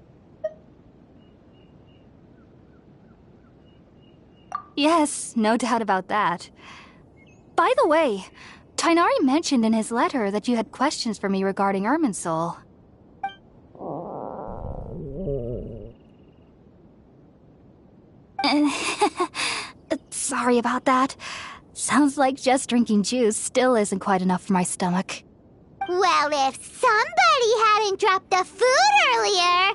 Yes, no doubt about that. By the way, Tighnari mentioned in his letter that you had questions for me regarding Irminsul. Sorry about that. Sounds like just drinking juice still isn't quite enough for my stomach. Well, if somebody hadn't dropped the food earlier...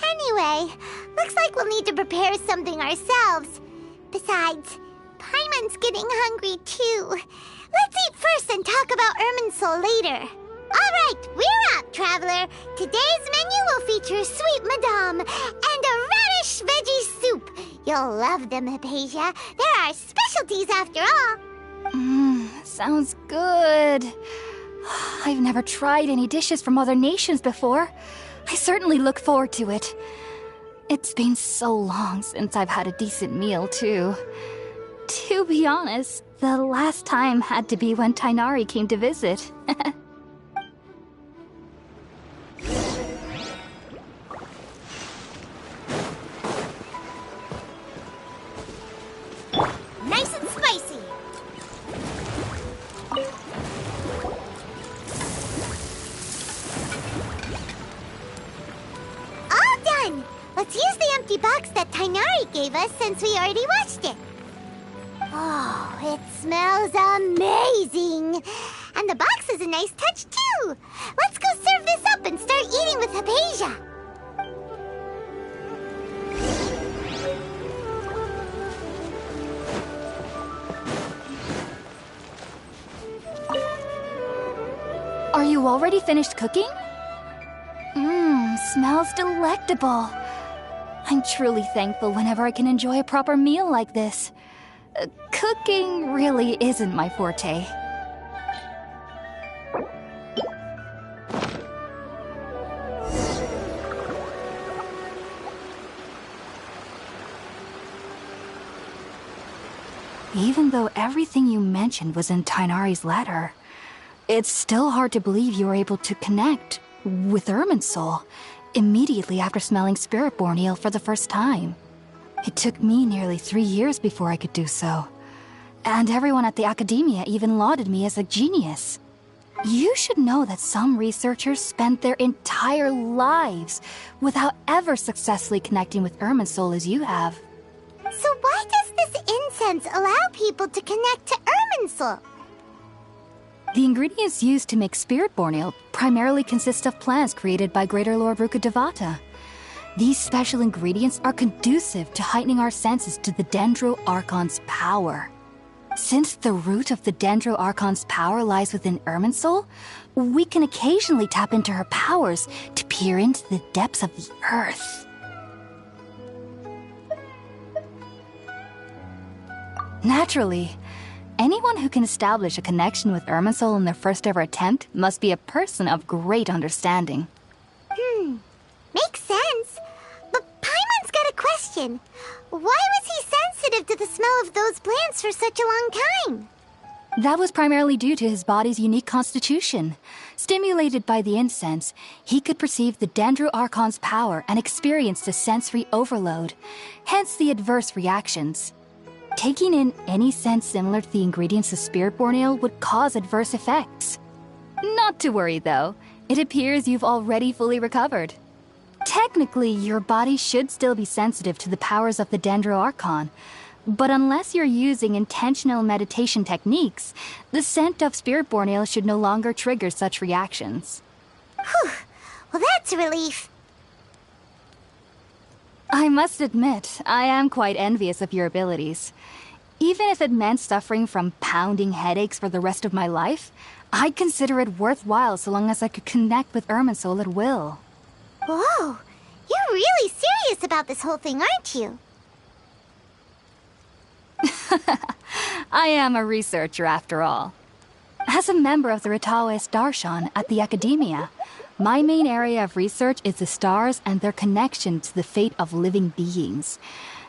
Anyway, looks like we'll need to prepare something ourselves. Besides, Paimon's getting hungry too. Let's eat first and talk about Irminsul later. Alright, we're up, Traveler. Today's menu will feature sweet madame and a radish veggie soup. You'll love them, Hypatia. They're our specialties after all. Sounds good. I've never tried any dishes from other nations before. I certainly look forward to it. It's been so long since I've had a decent meal, too. To be honest, the last time had to be when Tighnari came to visit. Nice and spicy. All done. Let's use the empty box that Tighnari gave us since we already watched it. Oh, it smells amazing. And the box is a nice touch, too. Let's go serve this up and start eating with Hypatia. Are you already finished cooking? Smells delectable. I'm truly thankful whenever I can enjoy a proper meal like this. Cooking really isn't my forte. Even though everything you mentioned was in Tighnari's letter, it's still hard to believe you were able to connect with Irminsul immediately after smelling Spiritborn eel for the first time. It took me nearly 3 years before I could do so. And everyone at the Academia even lauded me as a genius. You should know that some researchers spent their entire lives without ever successfully connecting with Irminsul as you have. So why does this incense allow people to connect to Irminsul? The ingredients used to make Spiritborn eel primarily consist of plants created by Greater Lord Rukkhadevata. These special ingredients are conducive to heightening our senses to the Dendro Archon's power. Since the root of the Dendro Archon's power lies within Irminsul, we can occasionally tap into her powers to peer into the depths of the earth. Naturally, anyone who can establish a connection with Irminsul in their first ever attempt must be a person of great understanding. Makes sense. But Paimon's got a question. Why was he sensitive to the smell of those plants for such a long time? That was primarily due to his body's unique constitution. Stimulated by the incense, he could perceive the Dendro Archon's power and experienced a sensory overload, hence the adverse reactions. Taking in any scent similar to the ingredients of Spiritborn eel would cause adverse effects. Not to worry, though. It appears you've already fully recovered. Technically, your body should still be sensitive to the powers of the Dendro Archon, but unless you're using intentional meditation techniques, the scent of Spiritborn eel should no longer trigger such reactions. Whew. Well, that's a relief. I must admit, I am quite envious of your abilities. Even if it meant suffering from pounding headaches for the rest of my life, I'd consider it worthwhile so long as I could connect with Irminsul at will. Whoa, you're really serious about this whole thing, aren't you? I am a researcher after all. As a member of the Ritaoist Darshan at the Academia, my main area of research is the stars and their connection to the fate of living beings.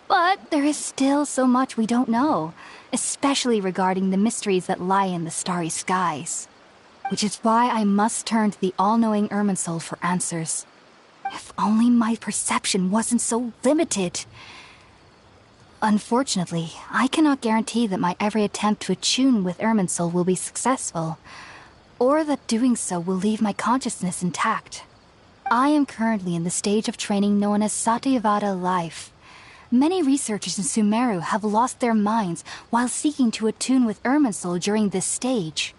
But there is still so much we don't know, especially regarding the mysteries that lie in the starry skies. Which is why I must turn to the all-knowing Irminsul for answers. If only my perception wasn't so limited. Unfortunately, I cannot guarantee that my every attempt to attune with Irminsul will be successful, or that doing so will leave my consciousness intact. I am currently in the stage of training known as Satyavada life. Many researchers in Sumeru have lost their minds while seeking to attune with Irminsul during this stage.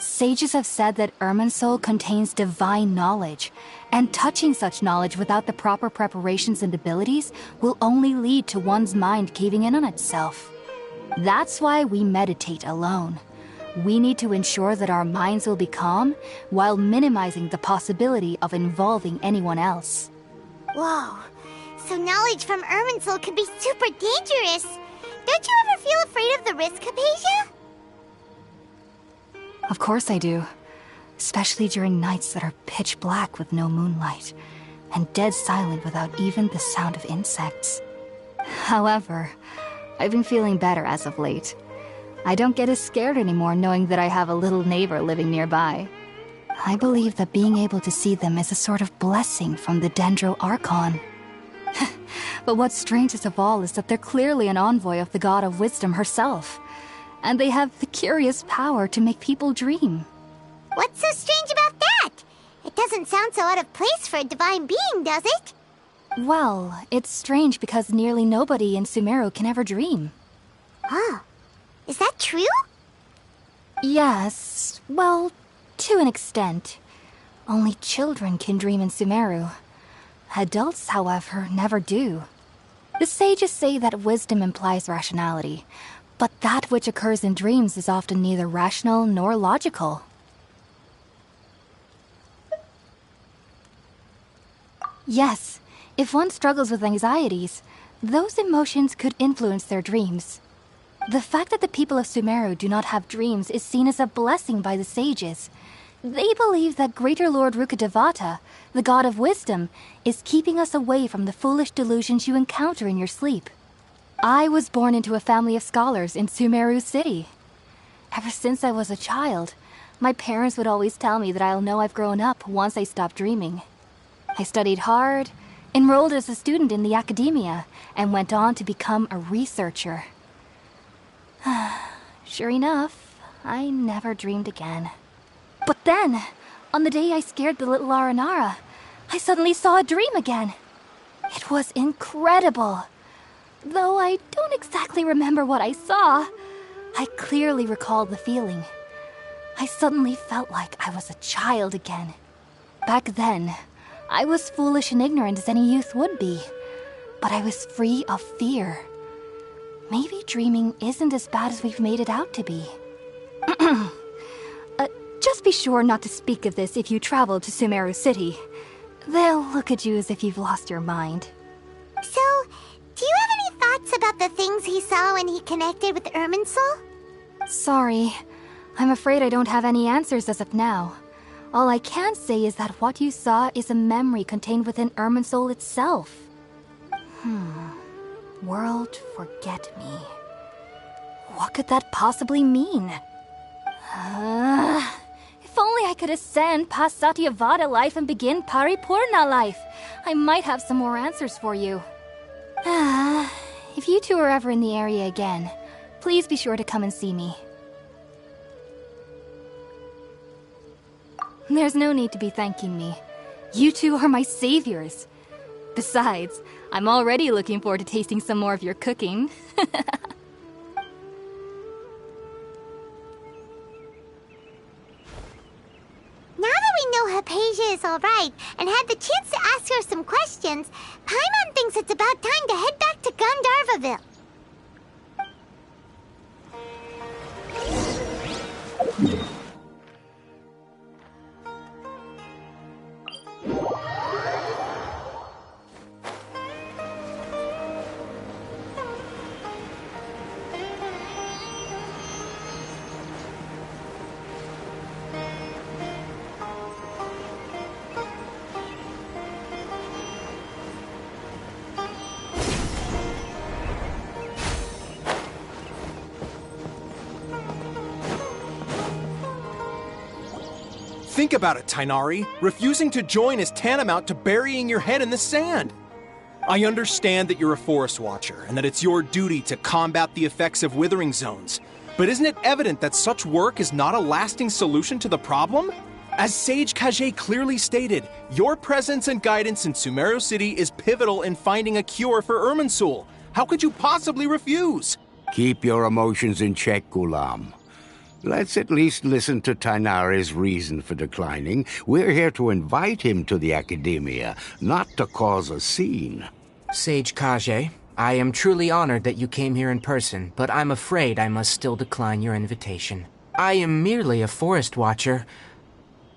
Sages have said that Irminsul contains divine knowledge, and touching such knowledge without the proper preparations and abilities will only lead to one's mind caving in on itself. That's why we meditate alone. We need to ensure that our minds will be calm while minimizing the possibility of involving anyone else. Whoa, so knowledge from Irminsul could be super dangerous. Don't you ever feel afraid of the risk, Hypatia? Of course I do. Especially during nights that are pitch black with no moonlight, and dead silent without even the sound of insects. However, I've been feeling better as of late. I don't get as scared anymore knowing that I have a little neighbor living nearby. I believe that being able to see them is a sort of blessing from the Dendro Archon. But what's strangest of all is that they're clearly an envoy of the God of Wisdom herself. And they have the curious power to make people dream. What's so strange about that? It doesn't sound so out of place for a divine being, does it? Well, it's strange because nearly nobody in Sumeru can ever dream. Huh. Is that true? Yes, well, to an extent. Only children can dream in Sumeru. Adults, however, never do. The sages say that wisdom implies rationality, but that which occurs in dreams is often neither rational nor logical. Yes, if one struggles with anxieties, those emotions could influence their dreams. The fact that the people of Sumeru do not have dreams is seen as a blessing by the sages. They believe that Greater Lord Rukkhadevata, the God of Wisdom, is keeping us away from the foolish delusions you encounter in your sleep. I was born into a family of scholars in Sumeru City. Ever since I was a child, my parents would always tell me that I'll know I've grown up once I stop dreaming. I studied hard, enrolled as a student in the academia, and went on to become a researcher. Sure enough, I never dreamed again. But then, on the day I scared the little Aranara, I suddenly saw a dream again. It was incredible. Though I don't exactly remember what I saw, I clearly recall the feeling. I suddenly felt like I was a child again. Back then, I was foolish and ignorant as any youth would be, but I was free of fear. Maybe dreaming isn't as bad as we've made it out to be. Just be sure not to speak of this if you travel to Sumeru City. They'll look at you as if you've lost your mind. So, do you have any thoughts about the things he saw when he connected with Irminsul? Sorry. I'm afraid I don't have any answers as of now. All I can say is that what you saw is a memory contained within Irminsul itself. World forget me. What could that possibly mean? If only I could ascend past Satyavada life and begin Paripurna life, I might have some more answers for you. If you two are ever in the area again, please be sure to come and see me. There's no need to be thanking me. You two are my saviors. Besides, I'm already looking forward to tasting some more of your cooking. Now that we know Hypatia is alright and had the chance to ask her some questions, Paimon thinks it's about time to head back to Gandharvaville. Think about it, Tainari. Refusing to join is tantamount to burying your head in the sand. I understand that you're a forest watcher, and that it's your duty to combat the effects of withering zones. But isn't it evident that such work is not a lasting solution to the problem? As Sage Kage clearly stated, your presence and guidance in Sumeru City is pivotal in finding a cure for Irminsul. How could you possibly refuse? Keep your emotions in check, Ghulam. Let's at least listen to Tainari's reason for declining. We're here to invite him to the academia, not to cause a scene. Sage Kage, I am truly honored that you came here in person, but I'm afraid I must still decline your invitation. I am merely a forest watcher.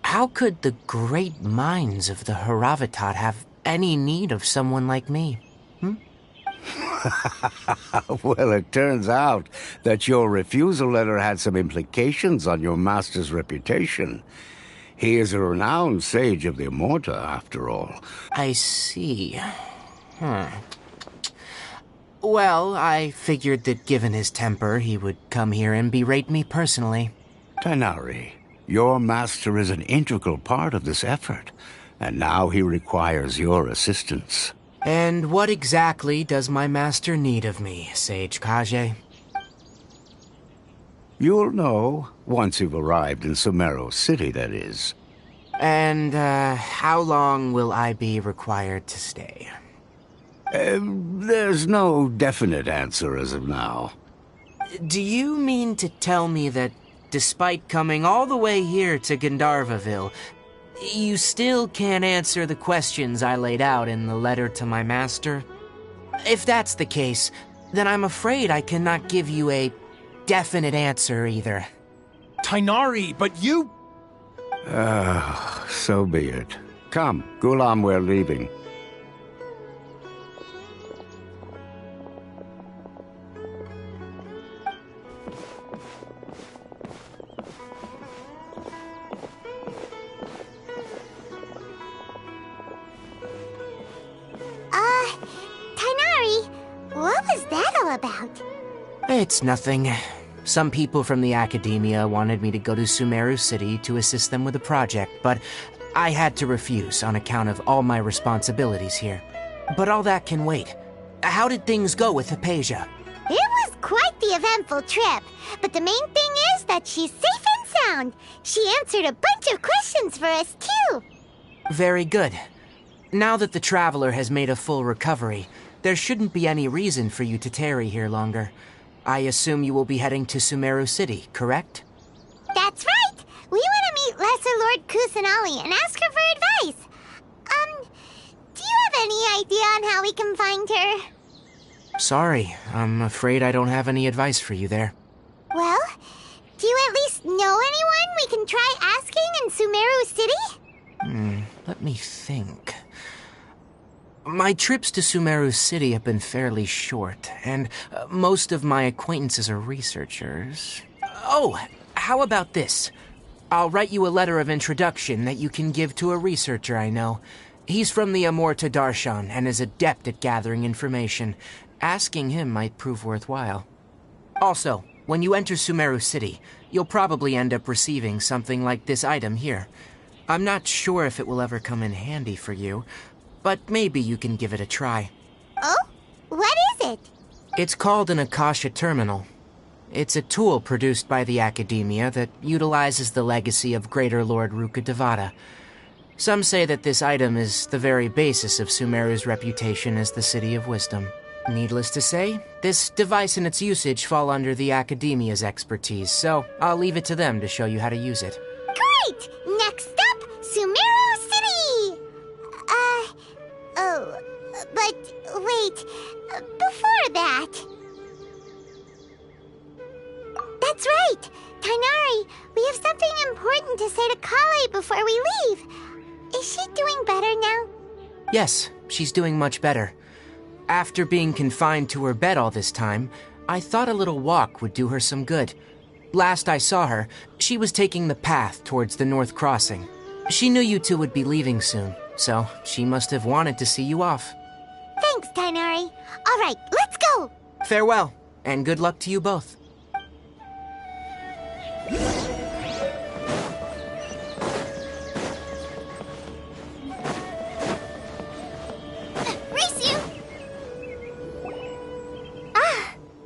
How could the great minds of the Haravatat have any need of someone like me? Well, it turns out that your refusal letter had some implications on your master's reputation. He is a renowned sage of the Immorta, after all. I see. Well, I figured that given his temper, he would come here and berate me personally. Tainari, your master is an integral part of this effort, and now he requires your assistance. And what exactly does my master need of me, Sage Kage? You'll know, once you've arrived in Sumeru City, that is. And, how long will I be required to stay? There's no definite answer as of now. Do you mean to tell me that, despite coming all the way here to Gandharvaville, you still can't answer the questions I laid out in the letter to my master? If that's the case, then I'm afraid I cannot give you a definite answer either. Tainari, but you... So be it. Come, Ghulam, we're leaving. Tainari, what was that all about? It's nothing. Some people from the academia wanted me to go to Sumeru City to assist them with a project, but I had to refuse on account of all my responsibilities here. But all that can wait. How did things go with Hypatia? It was quite the eventful trip, but the main thing is that she's safe and sound. She answered a bunch of questions for us, too. Very good. Now that the Traveler has made a full recovery, there shouldn't be any reason for you to tarry here longer. I assume you will be heading to Sumeru City, correct? That's right! We want to meet Lesser Lord Kusanali and ask her for advice. Do you have any idea on how we can find her? Sorry, I'm afraid I don't have any advice for you there. Well, do you at least know anyone we can try asking in Sumeru City? Let me think. My trips to Sumeru City have been fairly short, and most of my acquaintances are researchers. Oh, how about this? I'll write you a letter of introduction that you can give to a researcher I know. He's from the Amorta Darshan and is adept at gathering information. Asking him might prove worthwhile. Also, when you enter Sumeru City, you'll probably end up receiving something like this item here. I'm not sure if it will ever come in handy for you, but maybe you can give it a try. Oh? What is it? It's called an Akasha Terminal. It's a tool produced by the Academia that utilizes the legacy of Greater Lord Rukkhadevata. Some say that this item is the very basis of Sumeru's reputation as the City of Wisdom. Needless to say, this device and its usage fall under the Academia's expertise, so I'll leave it to them to show you how to use it. Great! Next up, Sumeru City! But wait, before that... That's right! Tainari, we have something important to say to Kale before we leave. Is she doing better now? Yes, she's doing much better. After being confined to her bed all this time, I thought a little walk would do her some good. Last I saw her, she was taking the path towards the North Crossing. She knew you two would be leaving soon, so she must have wanted to see you off. Thanks, Tainari. All right, let's go! Farewell, and good luck to you both.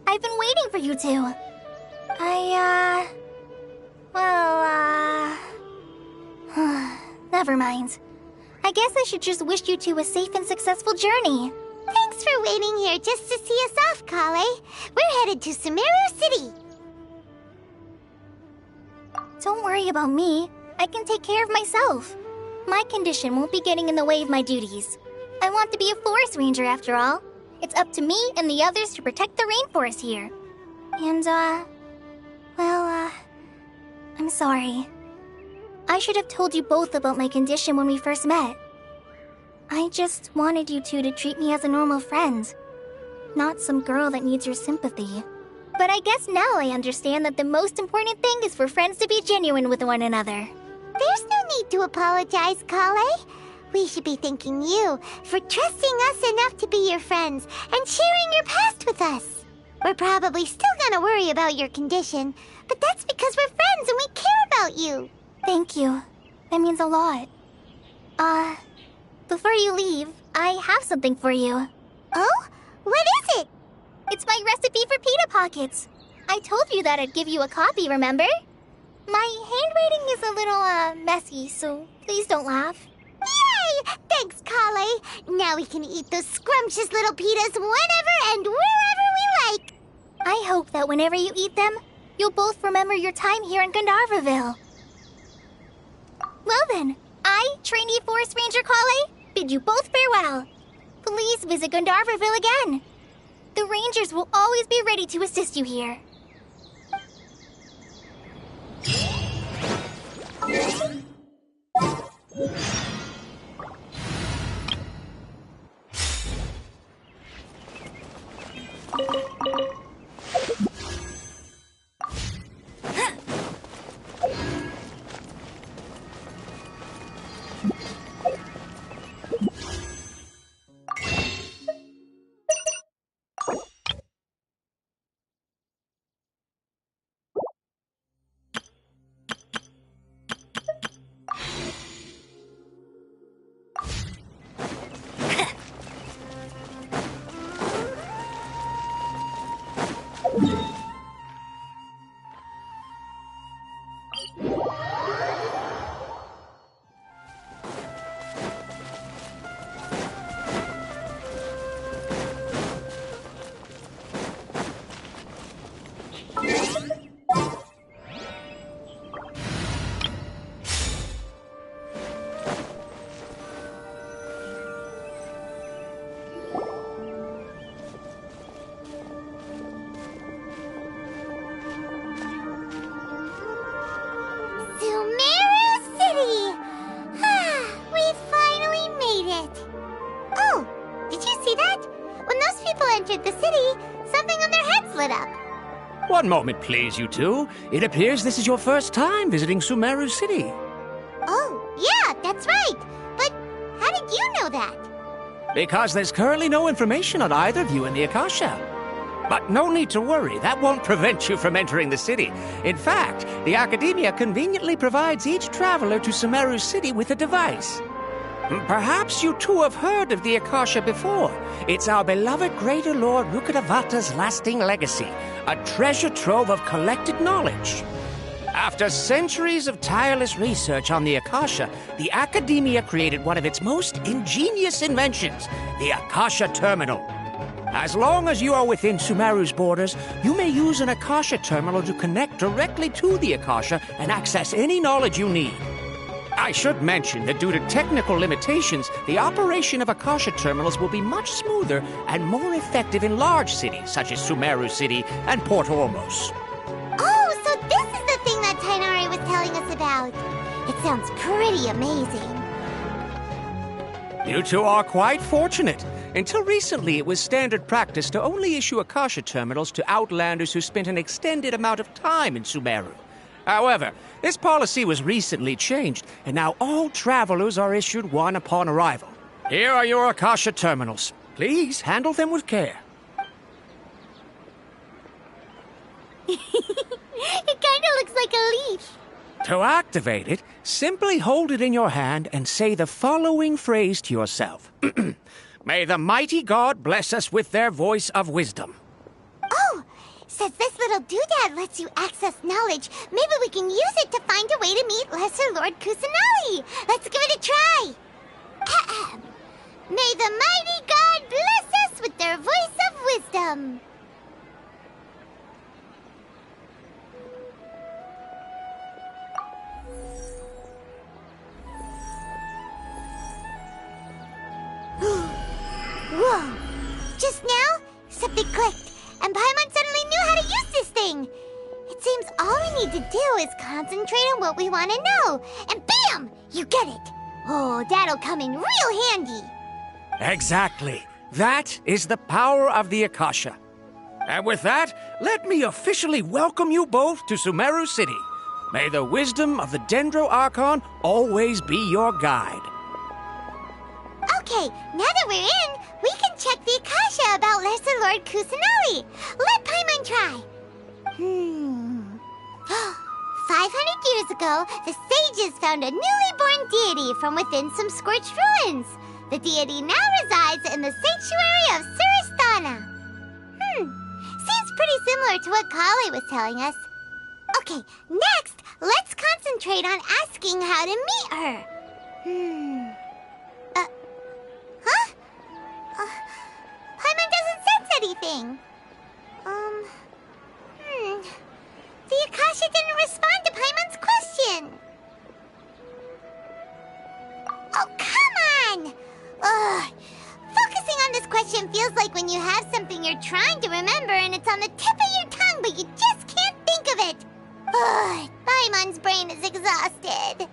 I've been waiting for you two. Never mind. I guess I should just wish you two a safe and successful journey. Thanks for waiting here just to see us off, Kale. We're headed to Sumeru City. Don't worry about me. I can take care of myself. My condition won't be getting in the way of my duties. I want to be a forest ranger after all. It's up to me and the others to protect the rainforest here. And, I'm sorry. I should have told you both about my condition when we first met. I just wanted you two to treat me as a normal friend, not some girl that needs your sympathy. But I guess now I understand that the most important thing is for friends to be genuine with one another. There's no need to apologize, Kale. We should be thanking you for trusting us enough to be your friends and sharing your past with us. We're probably still gonna worry about your condition, but that's because we're friends and we care about you. Thank you. That means a lot. Before you leave, I have something for you. Oh? What is it? It's my recipe for pita pockets. I told you that I'd give you a copy, remember? My handwriting is a little, messy, so please don't laugh. Yay! Thanks, Kale. Now we can eat those scrumptious little pitas whenever and wherever we like. I hope that whenever you eat them, you'll both remember your time here in Gandharvaville. Well then, I, trainee Forest Ranger Kale, bid you both farewell. Please visit Gandharvaville again. The Rangers will always be ready to assist you here. One moment, please, you two. It appears this is your first time visiting Sumeru City. Oh, yeah, that's right. But how did you know that? Because there's currently no information on either of you in the Akasha. But no need to worry, that won't prevent you from entering the city. In fact, the Academia conveniently provides each traveler to Sumeru City with a device. Perhaps you two have heard of the Akasha before. It's our beloved Greater Lord Rukkhadevata's lasting legacy, a treasure trove of collected knowledge. After centuries of tireless research on the Akasha, the Academia created one of its most ingenious inventions, the Akasha Terminal. As long as you are within Sumeru's borders, you may use an Akasha terminal to connect directly to the Akasha and access any knowledge you need. I should mention that due to technical limitations, the operation of Akasha terminals will be much smoother and more effective in large cities such as Sumeru City and Port Ormos. Oh, so this is the thing that Tainari was telling us about. It sounds pretty amazing. You two are quite fortunate. Until recently, it was standard practice to only issue Akasha terminals to outlanders who spent an extended amount of time in Sumeru. However, this policy was recently changed, and now all travelers are issued one upon arrival. Here are your Akasha terminals. Please handle them with care. It kind of looks like a leaf. To activate it, simply hold it in your hand and say the following phrase to yourself. May the mighty God bless us with their voice of wisdom. Oh, since this little doodad lets you access knowledge, maybe we can use it to find a way to meet Lesser Lord Kusanali. Let's give it a try. Ahem. May the mighty God bless us with their voice of wisdom. Whoa! Just now, something clicked, and Paimon suddenly knew how to use this thing. It seems all we need to do is concentrate on what we want to know, and bam! You get it. Oh, that'll come in real handy. Exactly. That is the power of the Akasha. And with that, let me officially welcome you both to Sumeru City. May the wisdom of the Dendro Archon always be your guide. Okay, now that we're in, we can check the Akasha about Lesser Lord Kusanali. Let Paimon try. 500 years ago, the sages found a newly born deity from within some scorched ruins. The deity now resides in the sanctuary of Suristana. Seems pretty similar to what Kale was telling us. Okay, next, let's concentrate on asking how to meet her. Paimon doesn't sense anything. The Akasha didn't respond to Paimon's question. Oh, come on! Ugh. Focusing on this question feels like when you have something you're trying to remember and it's on the tip of your tongue, but you just can't think of it. Ugh. Paimon's brain is exhausted.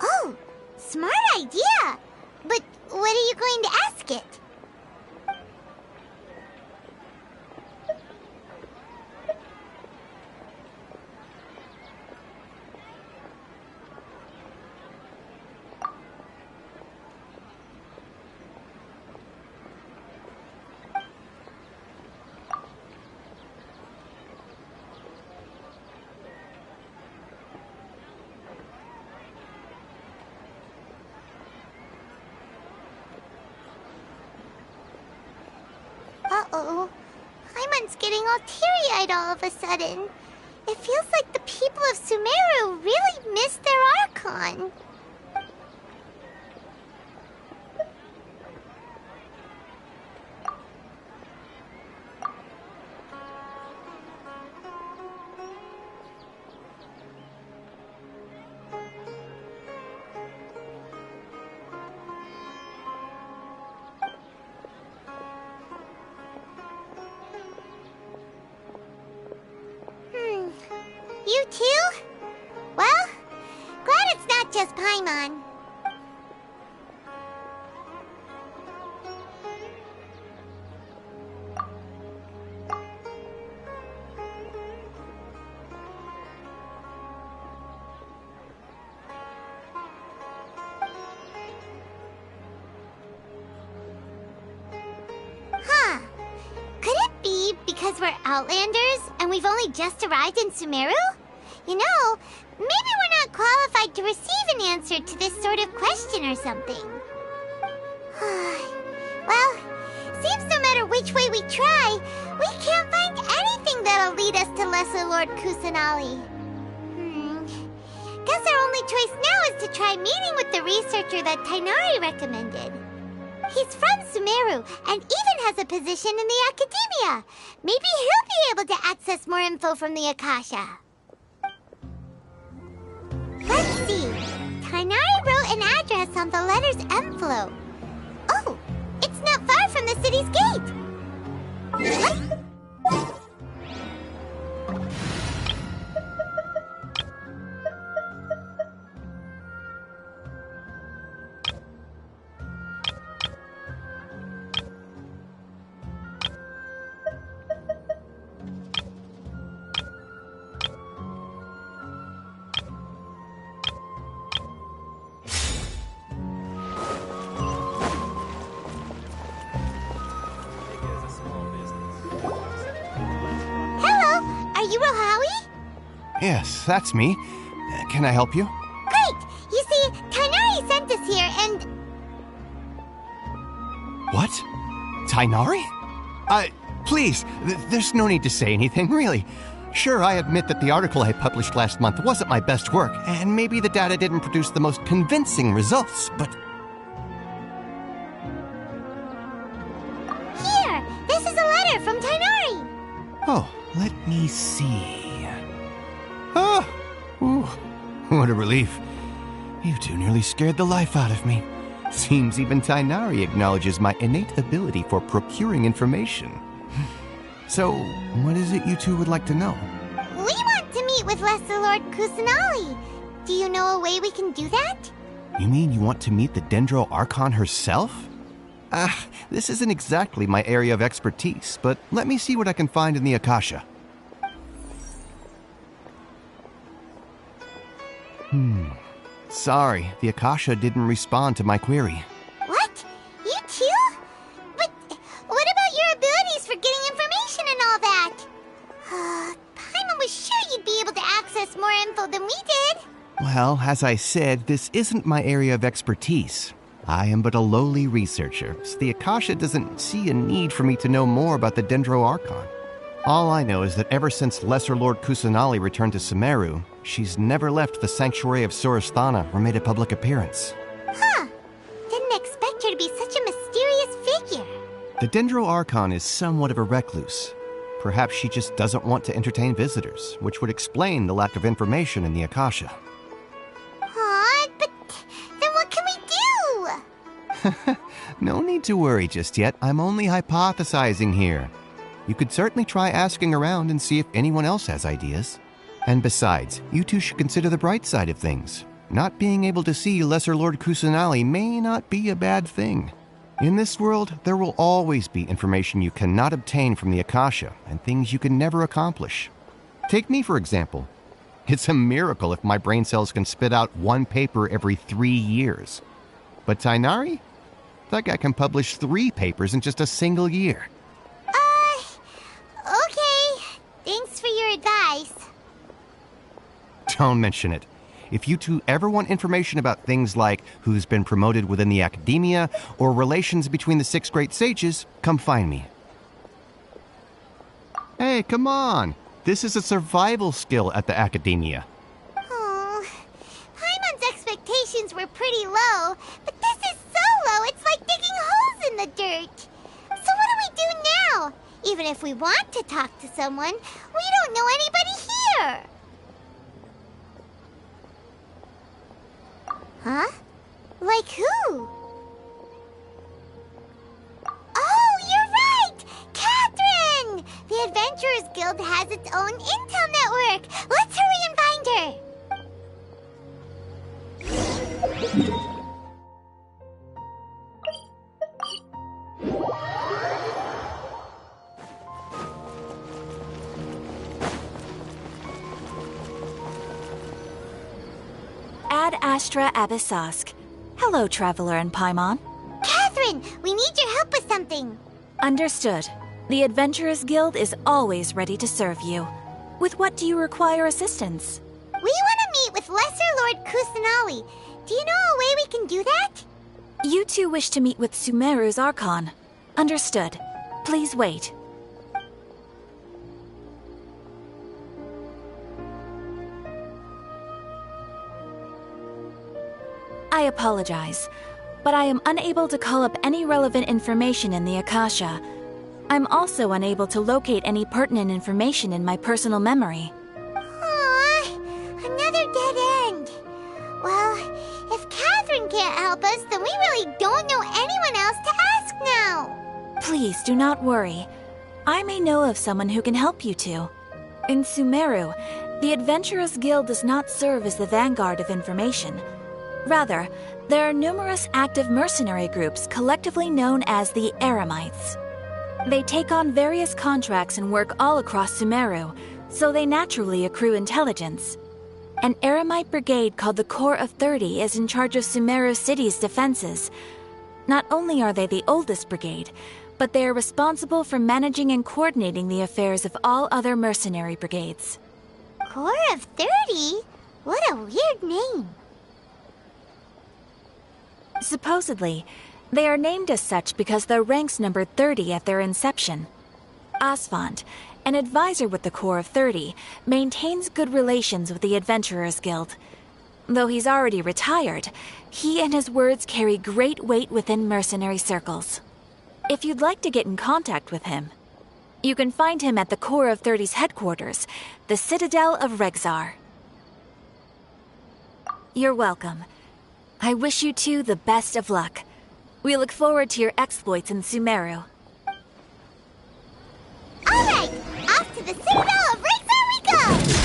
Oh, smart idea. But what are you going to ask it? Uh-oh. Paimon's getting all teary-eyed all of a sudden. It feels like the people of Sumeru really missed their Archon. You too? Well, glad it's not just Paimon. we're Outlanders and we've only just arrived in Sumeru? You know, maybe we're not qualified to receive an answer to this sort of question or something. Well, seems no matter which way we try, we can't find anything that'll lead us to Lesser Lord Kusanali. Guess our only choice now is to try meeting with the researcher that Tighnari recommended. He's from Sumeru and even has a position in the Academia. Maybe he'll be able to access more info from the Akasha. Let's see. Tighnari wrote an address on the letter's envelope. Oh, it's not far from the city's gate. Yes, that's me. Can I help you? Great! You see, Tighnari sent us here and... What? Tighnari? Please, there's no need to say anything, really. Sure, I admit that the article I published last month wasn't my best work, and maybe the data didn't produce the most convincing results, but... Here! This is a letter from Tighnari! Oh, let me see... Ah! Ooh, what a relief. You two nearly scared the life out of me. Seems even Tighnari acknowledges my innate ability for procuring information. So, what is it you two would like to know? We want to meet with Lesser Lord Kusanali. Do you know a way we can do that? You mean you want to meet the Dendro Archon herself? This isn't exactly my area of expertise, but let me see what I can find in the Akasha. Sorry, the Akasha didn't respond to my query. What? You too? But what about your abilities for getting information and all that? Paimon was sure you'd be able to access more info than we did. Well, as I said, this isn't my area of expertise. I am but a lowly researcher, so the Akasha doesn't see a need for me to know more about the Dendro Archon. All I know is that ever since Lesser Lord Kusanali returned to Sumeru, she's never left the Sanctuary of Surasthana or made a public appearance. Huh. Didn't expect her to be such a mysterious figure. The Dendro Archon is somewhat of a recluse. Perhaps she just doesn't want to entertain visitors, which would explain the lack of information in the Akasha. But then what can we do? No need to worry just yet. I'm only hypothesizing here. You could certainly try asking around and see if anyone else has ideas. And besides, you two should consider the bright side of things. Not being able to see Lesser Lord Kusanali may not be a bad thing. In this world, there will always be information you cannot obtain from the Akasha, and things you can never accomplish. Take me, for example. It's a miracle if my brain cells can spit out one paper every 3 years. But Tighnari? That guy can publish 3 papers in just a single year. Okay. Thanks for your advice. Don't mention it. If you two ever want information about things like who's been promoted within the Academia or relations between the 6 great sages, come find me. Hey, come on. This is a survival skill at the Academia. Oh, Paimon's expectations were pretty low, but this is so low it's like digging holes in the dirt. So what do we do now? Even if we want to talk to someone, we don't know anybody here. Huh? Like who? Oh, you're right! Catherine! The Adventurers Guild has its own intel network. Let's hurry and find her. Ad Astra Abyssosk. Hello, Traveler and Paimon. Catherine, we need your help with something. Understood. The Adventurers Guild is always ready to serve you. With what do you require assistance? We want to meet with Lesser Lord Kusanali. Do you know a way we can do that? You two wish to meet with Sumeru's Archon. Understood. Please wait. I apologize, but I am unable to call up any relevant information in the Akasha. I'm also unable to locate any pertinent information in my personal memory. Aww, another dead end. Well, if Catherine can't help us, then we really don't know anyone else to ask now. Please do not worry. I may know of someone who can help you two. In Sumeru, the Adventurers Guild does not serve as the vanguard of information. Rather, there are numerous active mercenary groups collectively known as the Eremites. They take on various contracts and work all across Sumeru, so they naturally accrue intelligence. An Eremite brigade called the Corps of 30 is in charge of Sumeru City's defenses. Not only are they the oldest brigade, but they are responsible for managing and coordinating the affairs of all other mercenary brigades. Corps of 30? What a weird name. Supposedly, they are named as such because their ranks numbered 30 at their inception. Asfand, an advisor with the Corps of 30, maintains good relations with the Adventurers Guild. Though he's already retired, he and his words carry great weight within mercenary circles. If you'd like to get in contact with him, you can find him at the Corps of 30's headquarters, the Citadel of Regzar. You're welcome. I wish you two the best of luck. We look forward to your exploits in Sumeru. Alright, off to the Citadel of Regzar we go!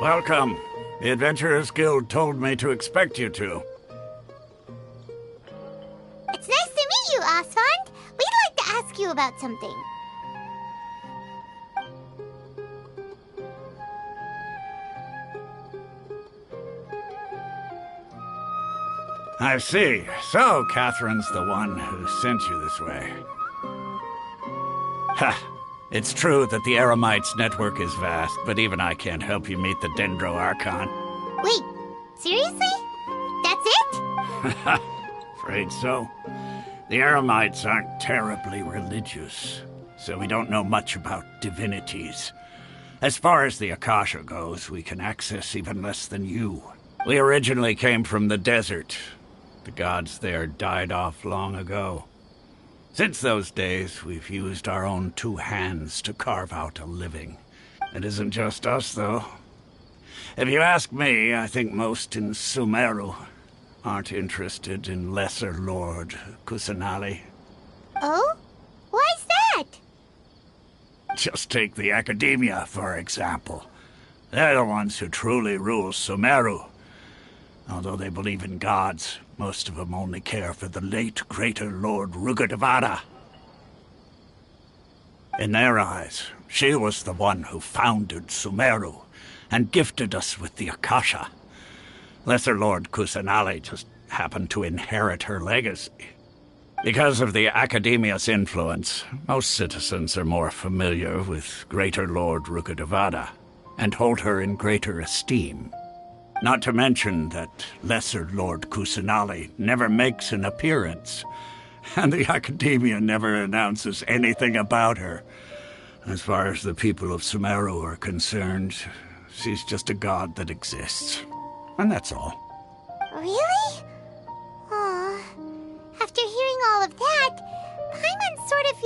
Welcome. The Adventurers Guild told me to expect you two. It's nice to meet you, Asfand. We'd like to ask you about something. I see. So, Catherine's the one who sent you this way. Ha! It's true that the Eremites' network is vast, but even I can't help you meet the Dendro Archon. Wait, seriously? That's it? Afraid so. The Eremites aren't terribly religious, so we don't know much about divinities. As far as the Akasha goes, we can access even less than you. We originally came from the desert. The gods there died off long ago. Since those days, we've used our own two hands to carve out a living. It isn't just us, though. If you ask me, I think most in Sumeru aren't interested in Lesser Lord Kusanali. Oh? Why's that? Just take the Academia, for example. They're the ones who truly rule Sumeru. Although they believe in gods, most of them only care for the late Greater Lord Rugudevada. In their eyes, she was the one who founded Sumeru and gifted us with the Akasha. Lesser Lord Kusanali just happened to inherit her legacy. Because of the Academia's influence, most citizens are more familiar with Greater Lord Rugudevada and hold her in greater esteem. Not to mention that Lesser Lord Kusanali never makes an appearance, and the Academia never announces anything about her. As far as the people of Sumeru are concerned, she's just a god that exists. And that's all. Really? Aw. After hearing all of that, Paimon's sort of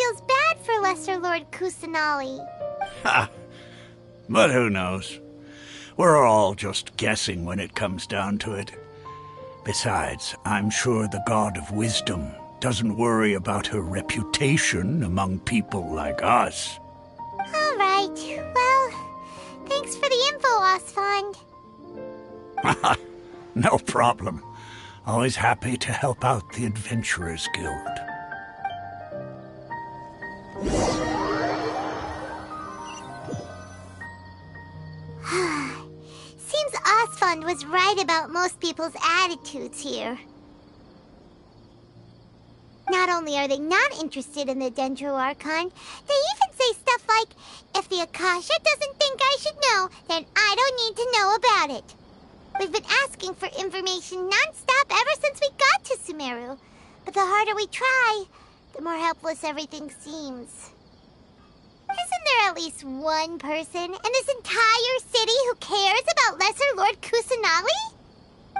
Lesser Lord Kusanali. Ha! But who knows? We're all just guessing when it comes down to it. Besides, I'm sure the God of Wisdom doesn't worry about her reputation among people like us. All right. Well, thanks for the info, Osfond. No problem. Always happy to help out the Adventurers Guild. Seems Osfond was right about most people's attitudes here. Not only are they not interested in the Dendro Archon, they even say stuff like, if the Akasha doesn't think I should know, then I don't need to know about it. We've been asking for information non-stop ever since we got to Sumeru. But the harder we try, the more helpless everything seems. Isn't there at least one person in this entire city who cares about Lesser Lord Kusanali?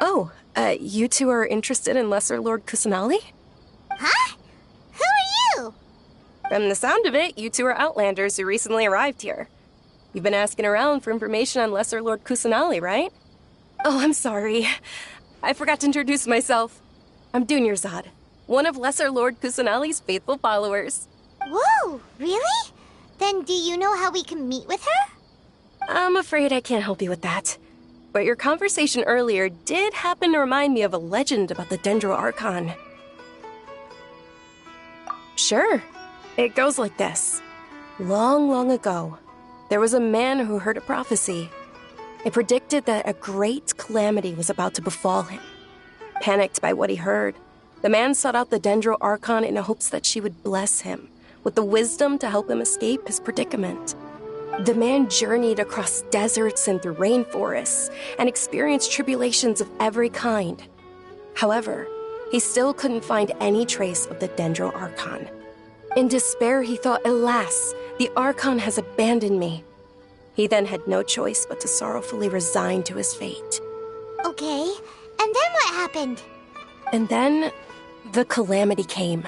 Oh, you two are interested in Lesser Lord Kusanali? Huh? Who are you? From the sound of it, you two are Outlanders who recently arrived here. You've been asking around for information on Lesser Lord Kusanali, right? Oh, I'm sorry. I forgot to introduce myself. I'm Dunyarzad, one of Lesser Lord Kusanali's faithful followers. Whoa, really? Then do you know how we can meet with her? I'm afraid I can't help you with that. But your conversation earlier did happen to remind me of a legend about the Dendro Archon. Sure. It goes like this. Long, long ago, there was a man who heard a prophecy. It predicted that a great calamity was about to befall him. Panicked by what he heard, the man sought out the Dendro Archon in hopes that she would bless him with the wisdom to help him escape his predicament. The man journeyed across deserts and through rainforests and experienced tribulations of every kind. However, he still couldn't find any trace of the Dendro Archon. In despair, he thought, alas, the Archon has abandoned me. He then had no choice but to sorrowfully resign to his fate. Okay, and then what happened? And then, the calamity came.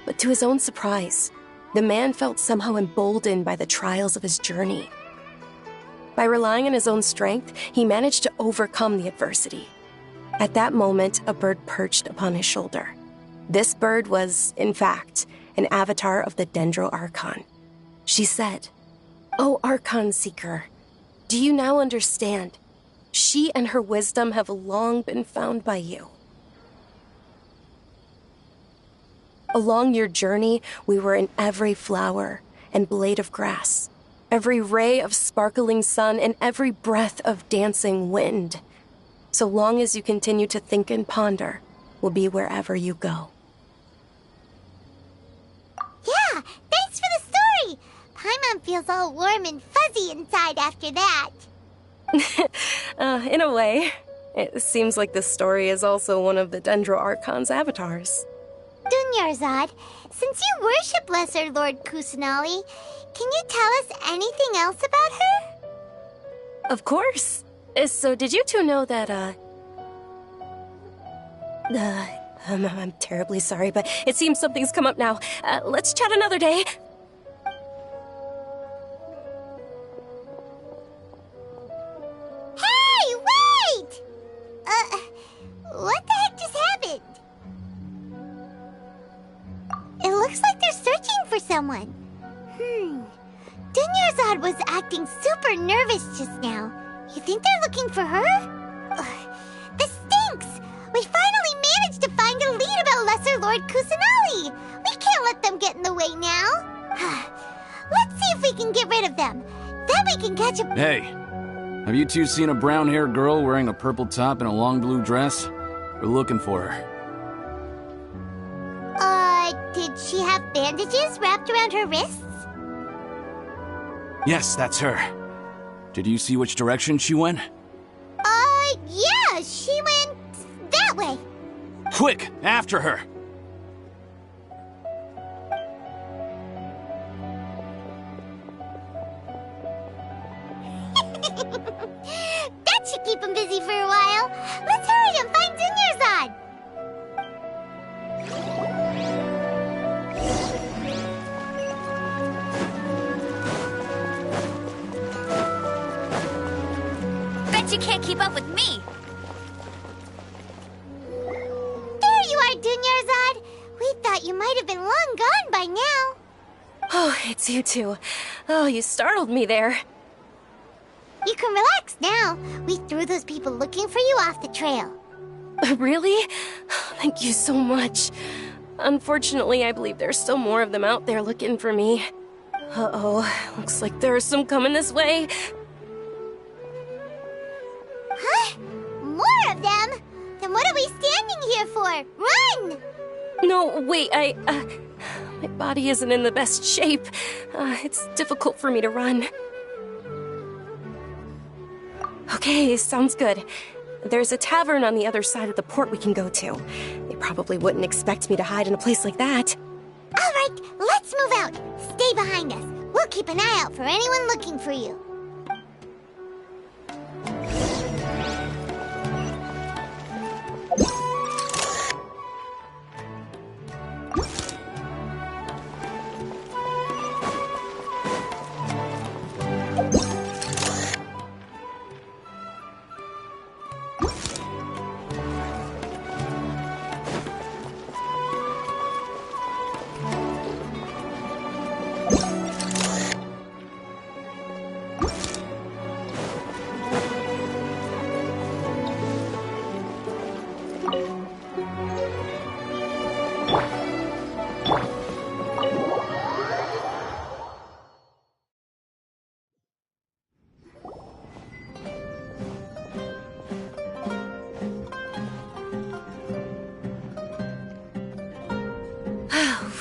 But to his own surprise, the man felt somehow emboldened by the trials of his journey. By relying on his own strength, he managed to overcome the adversity. At that moment, a bird perched upon his shoulder. This bird was, in fact, an avatar of the Dendro Archon. She said, "O Archon Seeker, do you now understand? She and her wisdom have long been found by you. Along your journey, we were in every flower and blade of grass, every ray of sparkling sun, and every breath of dancing wind. So long as you continue to think and ponder, we'll be wherever you go." Yeah, thanks for the story! Paimon feels all warm and fuzzy inside after that. In a way, it seems like this story is also one of the Dendro Archon's avatars. Dunyarzad, since you worship Lesser Lord Kusanali, can you tell us anything else about her? Of course. So did you two know that, I'm terribly sorry, but it seems something's come up now. Let's chat another day. Hey, wait! What the heck just happened? It looks like they're searching for someone. Dunyarzad was acting super nervous just now. You think they're looking for her? This stinks! We finally managed to find a lead about Lesser Lord Kusanali! We can't let them get in the way now! Let's see if we can get rid of them. Then we can catch a... Hey, have you two seen a brown-haired girl wearing a purple top and a long blue dress? We're looking for her. Did she have bandages wrapped around her wrists? Yes, that's her. Did you see which direction she went? Yeah, she went that way. Quick, after her! That should keep him busy for a while. Let's hurry and find Dunyarzad. Bet you can't keep up with me. There you are, Dunyarzad. We thought you might have been long gone by now. Oh, it's you two. Oh, you startled me there. You can relax now. We threw those people looking for you off the trail. Really? Thank you so much. Unfortunately, I believe there's still more of them out there looking for me. Uh-oh, looks like there are some coming this way. Huh? More of them? Then what are we standing here for? Run! No, wait, my body isn't in the best shape. It's difficult for me to run. Okay, sounds good. There's a tavern on the other side of the port we can go to. They probably wouldn't expect me to hide in a place like that. All right, let's move out. Stay behind us. We'll keep an eye out for anyone looking for you.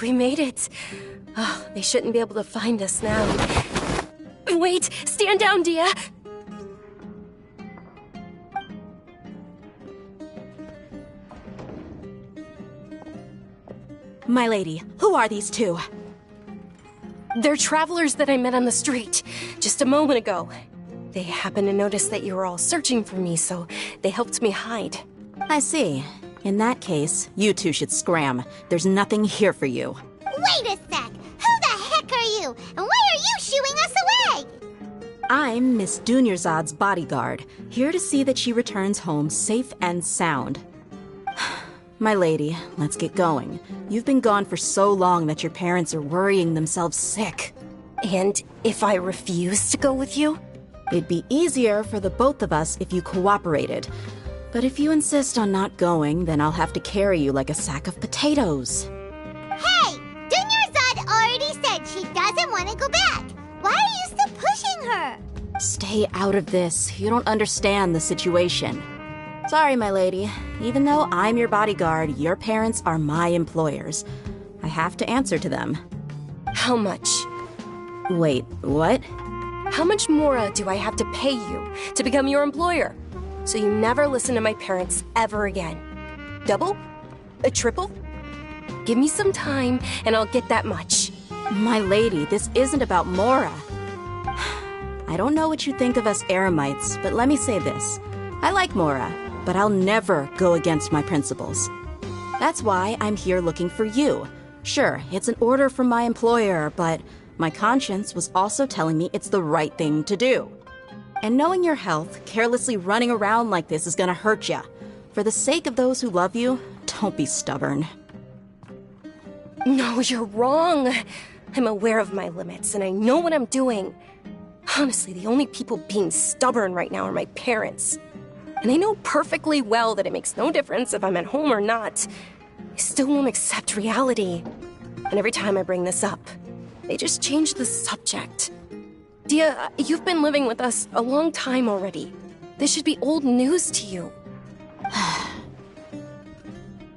We made it. Oh, they shouldn't be able to find us now. Wait! Stand down, Dia! My lady, who are these two? They're travelers that I met on the street just a moment ago. They happened to notice that you were all searching for me, so they helped me hide. I see. In that case, you two should scram. There's nothing here for you. Wait a sec! Who the heck are you? And why are you shooing us away? I'm Miss Dunyarzad's bodyguard, here to see that she returns home safe and sound. My lady, let's get going. You've been gone for so long that your parents are worrying themselves sick. And if I refuse to go with you? It'd be easier for the both of us if you cooperated. But if you insist on not going, then I'll have to carry you like a sack of potatoes. Hey! Dunyarzad already said she doesn't want to go back. Why are you still pushing her? Stay out of this. You don't understand the situation. Sorry, my lady. Even though I'm your bodyguard, your parents are my employers. I have to answer to them. How much? Wait, what? How much more do I have to pay you to become your employer? So you never listen to my parents ever again. Double? A triple? Give me some time and I'll get that much. My lady, this isn't about Mora. I don't know what you think of us Eremites, but let me say this. I like Mora, but I'll never go against my principles. That's why I'm here looking for you. Sure, it's an order from my employer, but my conscience was also telling me it's the right thing to do. And knowing your health, carelessly running around like this is gonna hurt ya. For the sake of those who love you, don't be stubborn. No, you're wrong. I'm aware of my limits and I know what I'm doing. Honestly, the only people being stubborn right now are my parents. And they know perfectly well that it makes no difference if I'm at home or not. They still won't accept reality. And every time I bring this up, they just change the subject. Dia, you've been living with us a long time already. This should be old news to you.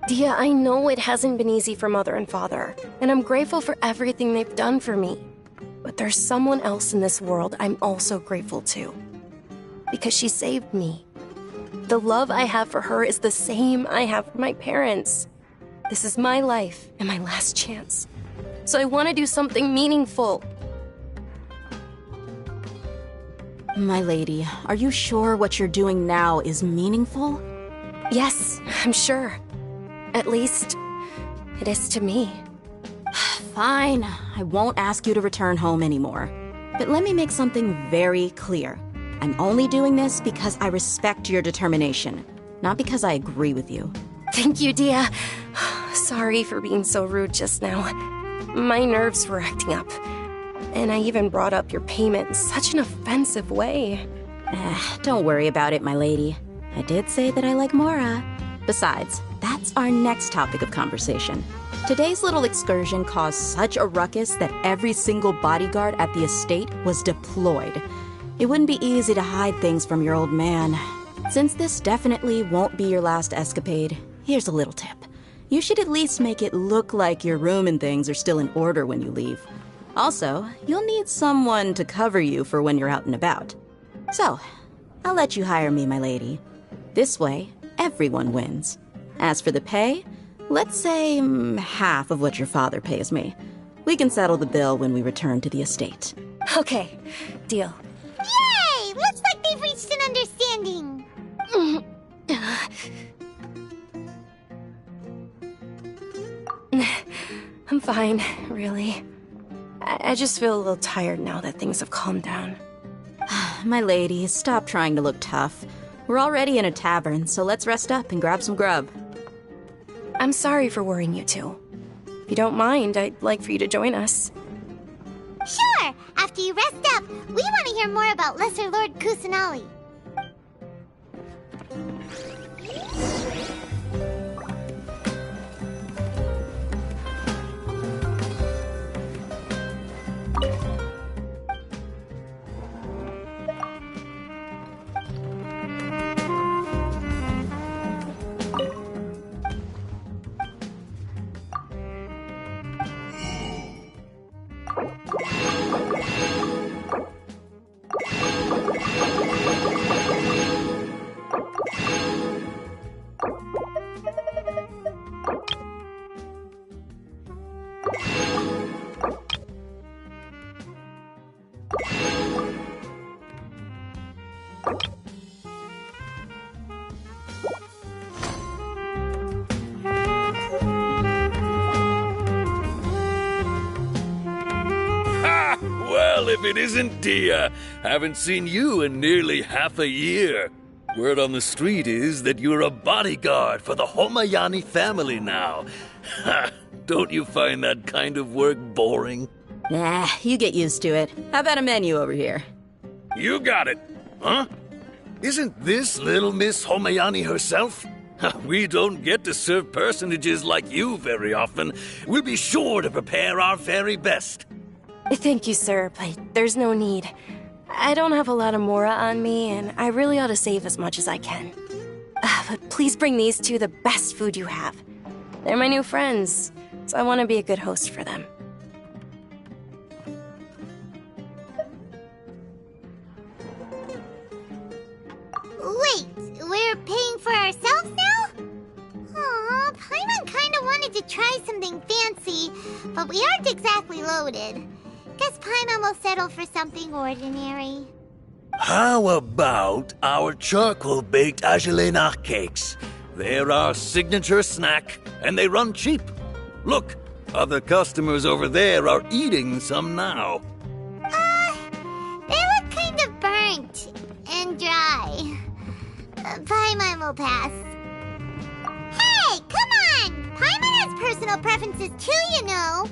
Dia, I know it hasn't been easy for Mother and Father, and I'm grateful for everything they've done for me. But there's someone else in this world I'm also grateful to. Because she saved me. The love I have for her is the same I have for my parents. This is my life and my last chance. So I want to do something meaningful. My lady, are you sure what you're doing now is meaningful? Yes, I'm sure. At least, it is to me. Fine, I won't ask you to return home anymore. But let me make something very clear. I'm only doing this because I respect your determination, not because I agree with you. Thank you, Dia. Sorry for being so rude just now. My nerves were acting up. And I even brought up your payment in such an offensive way. Don't worry about it, my lady. I did say that I like Mora. Besides, that's our next topic of conversation. Today's little excursion caused such a ruckus that every single bodyguard at the estate was deployed. It wouldn't be easy to hide things from your old man. Since this definitely won't be your last escapade, here's a little tip. You should at least make it look like your room and things are still in order when you leave. Also, you'll need someone to cover you for when you're out and about. So, I'll let you hire me, my lady. This way, everyone wins. As for the pay, let's say half of what your father pays me. We can settle the bill when we return to the estate. Okay, deal. Yay! Looks like they've reached an understanding. I'm fine, really. I just feel a little tired now that things have calmed down. My lady, stop trying to look tough. We're already in a tavern, so let's rest up and grab some grub. I'm sorry for worrying you two. If you don't mind, I'd like for you to join us. Sure! After you rest up, we want to hear more about Lesser Lord Kusanali. Well, if it isn't Dia, haven't seen you in nearly half a year. Word on the street is that you're a bodyguard for the Homayani family now. Ha! Don't you find that kind of work boring? Nah, you get used to it. How about a menu over here? You got it. Huh? Isn't this little Miss Homayani herself? We don't get to serve personages like you very often. We'll be sure to prepare our very best. Thank you, sir, but there's no need. I don't have a lot of Mora on me, and I really ought to save as much as I can. But please bring these two the best food you have. They're my new friends, so I want to be a good host for them. Wait, we're paying for ourselves now? Aw, Paimon kinda wanted to try something fancy, but we aren't exactly loaded. Guess Paimon will settle for something ordinary. How about our charcoal-baked agelenach cakes? They're our signature snack, and they run cheap. Look, other customers over there are eating some now. They look kind of burnt and dry. Paimon will pass. Hey, come on! Paimon has personal preferences too, you know.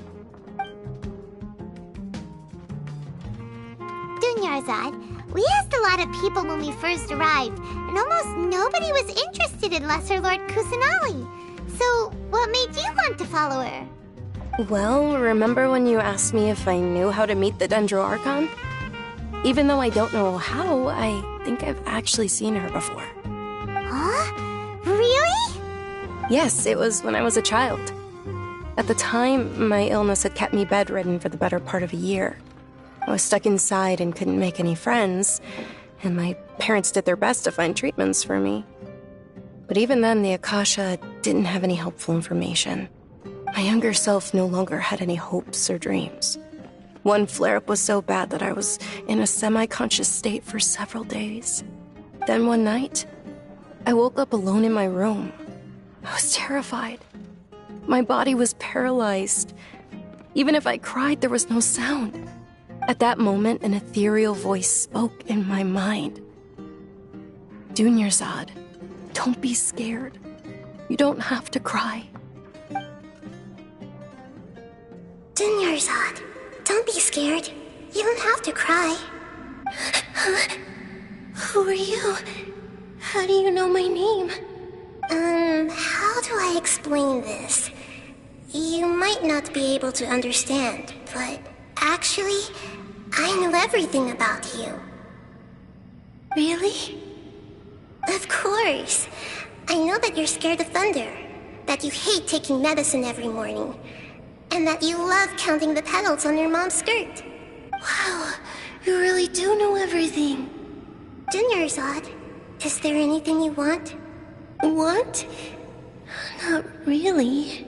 Dunyarzad, we asked a lot of people when we first arrived, and almost nobody was interested in Lesser Lord Kusanali. So, what made you want to follow her? Well, remember when you asked me if I knew how to meet the Dendroarchon? Even though I don't know how, I think I've actually seen her before. Huh? Really? Yes, it was when I was a child. At the time, my illness had kept me bedridden for the better part of a year. I was stuck inside and couldn't make any friends, and my parents did their best to find treatments for me. But even then, the Akasha didn't have any helpful information. My younger self no longer had any hopes or dreams. One flare-up was so bad that I was in a semi-conscious state for several days. Then one night, I woke up alone in my room. I was terrified. My body was paralyzed. Even if I cried, there was no sound. At that moment, an ethereal voice spoke in my mind. Dunyarzad, don't be scared. You don't have to cry. Dunyarzad, don't be scared. You don't have to cry. Who are you? How do you know my name? How do I explain this? You might not be able to understand, but actually, I know everything about you. Really? Of course. I know that you're scared of thunder, that you hate taking medicine every morning, and that you love counting the petals on your mom's skirt. Wow, you really do know everything. Dunyarzad, is there anything you want? Want? Not really.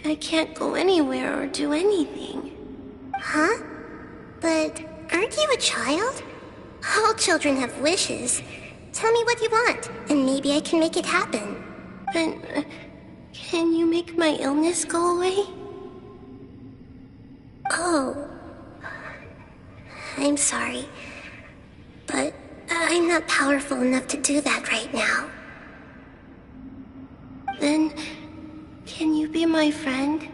I can't go anywhere or do anything. Huh? But aren't you a child? All children have wishes. Tell me what you want, and maybe I can make it happen. But can you make my illness go away? Oh. I'm sorry. But I'm not powerful enough to do that right now. Then, can you be my friend?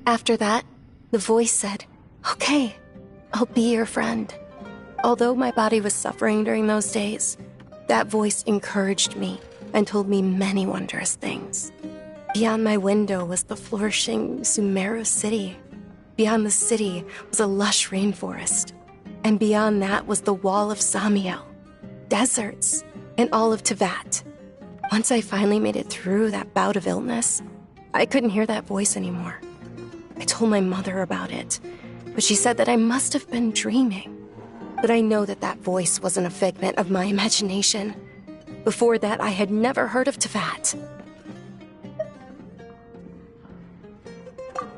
After that, the voice said, "Okay, I'll be your friend." Although my body was suffering during those days, that voice encouraged me and told me many wondrous things. Beyond my window was the flourishing Sumeru city. Beyond the city was a lush rainforest. And beyond that was the wall of Samiel, deserts, and all of Tevat. Once I finally made it through that bout of illness, I couldn't hear that voice anymore. I told my mother about it, but she said that I must have been dreaming. But I know that that voice wasn't a figment of my imagination. Before that, I had never heard of Tevat.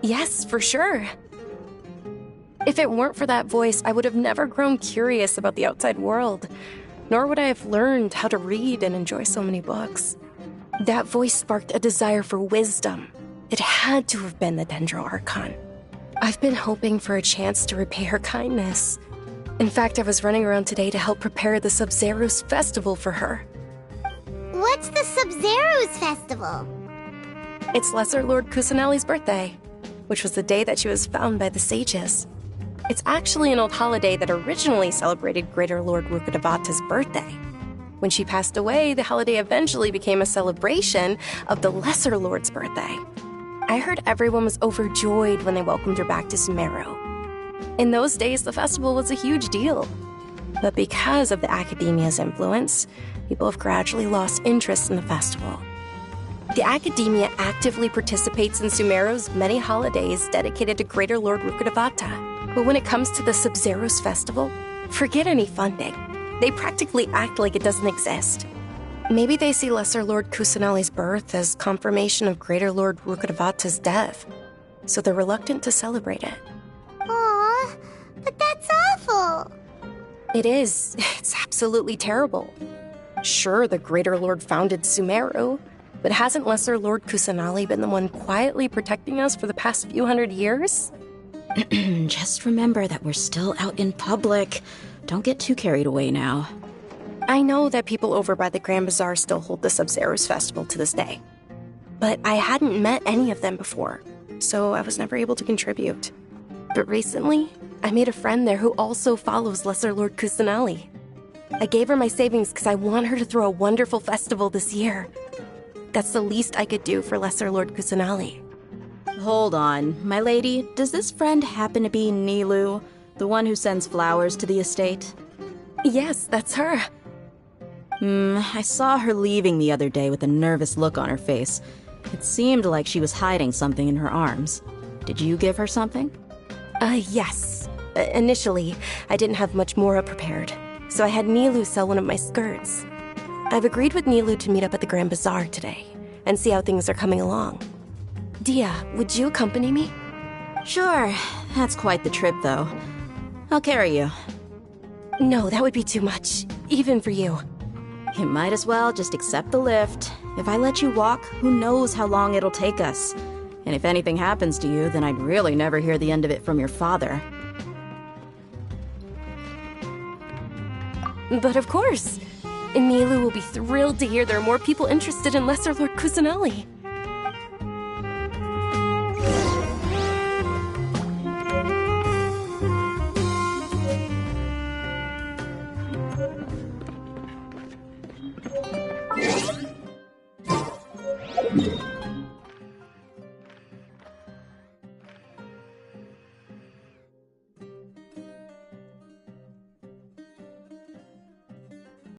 Yes, for sure. If it weren't for that voice, I would have never grown curious about the outside world, nor would I have learned how to read and enjoy so many books. That voice sparked a desire for wisdom. It had to have been the Dendro Archon. I've been hoping for a chance to repay her kindness. In fact, I was running around today to help prepare the Sub-Zero's festival for her. What's the Sub-Zero's festival? It's Lesser Lord Kusanali's birthday, which was the day that she was found by the sages. It's actually an old holiday that originally celebrated Greater Lord Rukkhadevata's birthday. When she passed away, the holiday eventually became a celebration of the Lesser Lord's birthday. I heard everyone was overjoyed when they welcomed her back to Sumeru. In those days, the festival was a huge deal. But because of the Academia's influence, people have gradually lost interest in the festival. The Academia actively participates in Sumeru's many holidays dedicated to Greater Lord Rukkhadevata. But when it comes to the Sub-Zero's festival, forget any funding. They practically act like it doesn't exist. Maybe they see Lesser Lord Kusanali's birth as confirmation of Greater Lord Rukkhadevata's death, so they're reluctant to celebrate it. Aww, but that's awful. It is. It's absolutely terrible. Sure, the Greater Lord founded Sumeru, but hasn't Lesser Lord Kusanali been the one quietly protecting us for the past few hundred years? Just remember that we're still out in public. Don't get too carried away now. I know that people over by the Grand Bazaar still hold the Sub-Zero's festival to this day. But I hadn't met any of them before, so I was never able to contribute. But recently, I made a friend there who also follows Lesser Lord Kusanali. I gave her my savings because I want her to throw a wonderful festival this year. That's the least I could do for Lesser Lord Kusanali. Hold on, my lady. Does this friend happen to be Nilu, the one who sends flowers to the estate? Yes, that's her. I saw her leaving the other day with a nervous look on her face. It seemed like she was hiding something in her arms. Did you give her something? Yes. Initially, I didn't have much Mora prepared, so I had Nilu sell one of my skirts. I've agreed with Nilu to meet up at the Grand Bazaar today and see how things are coming along. Dia, would you accompany me? Sure. That's quite the trip, though. I'll carry you. No, that would be too much, even for you. You might as well just accept the lift. If I let you walk, who knows how long it'll take us. And if anything happens to you, then I'd really never hear the end of it from your father. But of course, Emilu will be thrilled to hear there are more people interested in Lesser Lord Kusanali.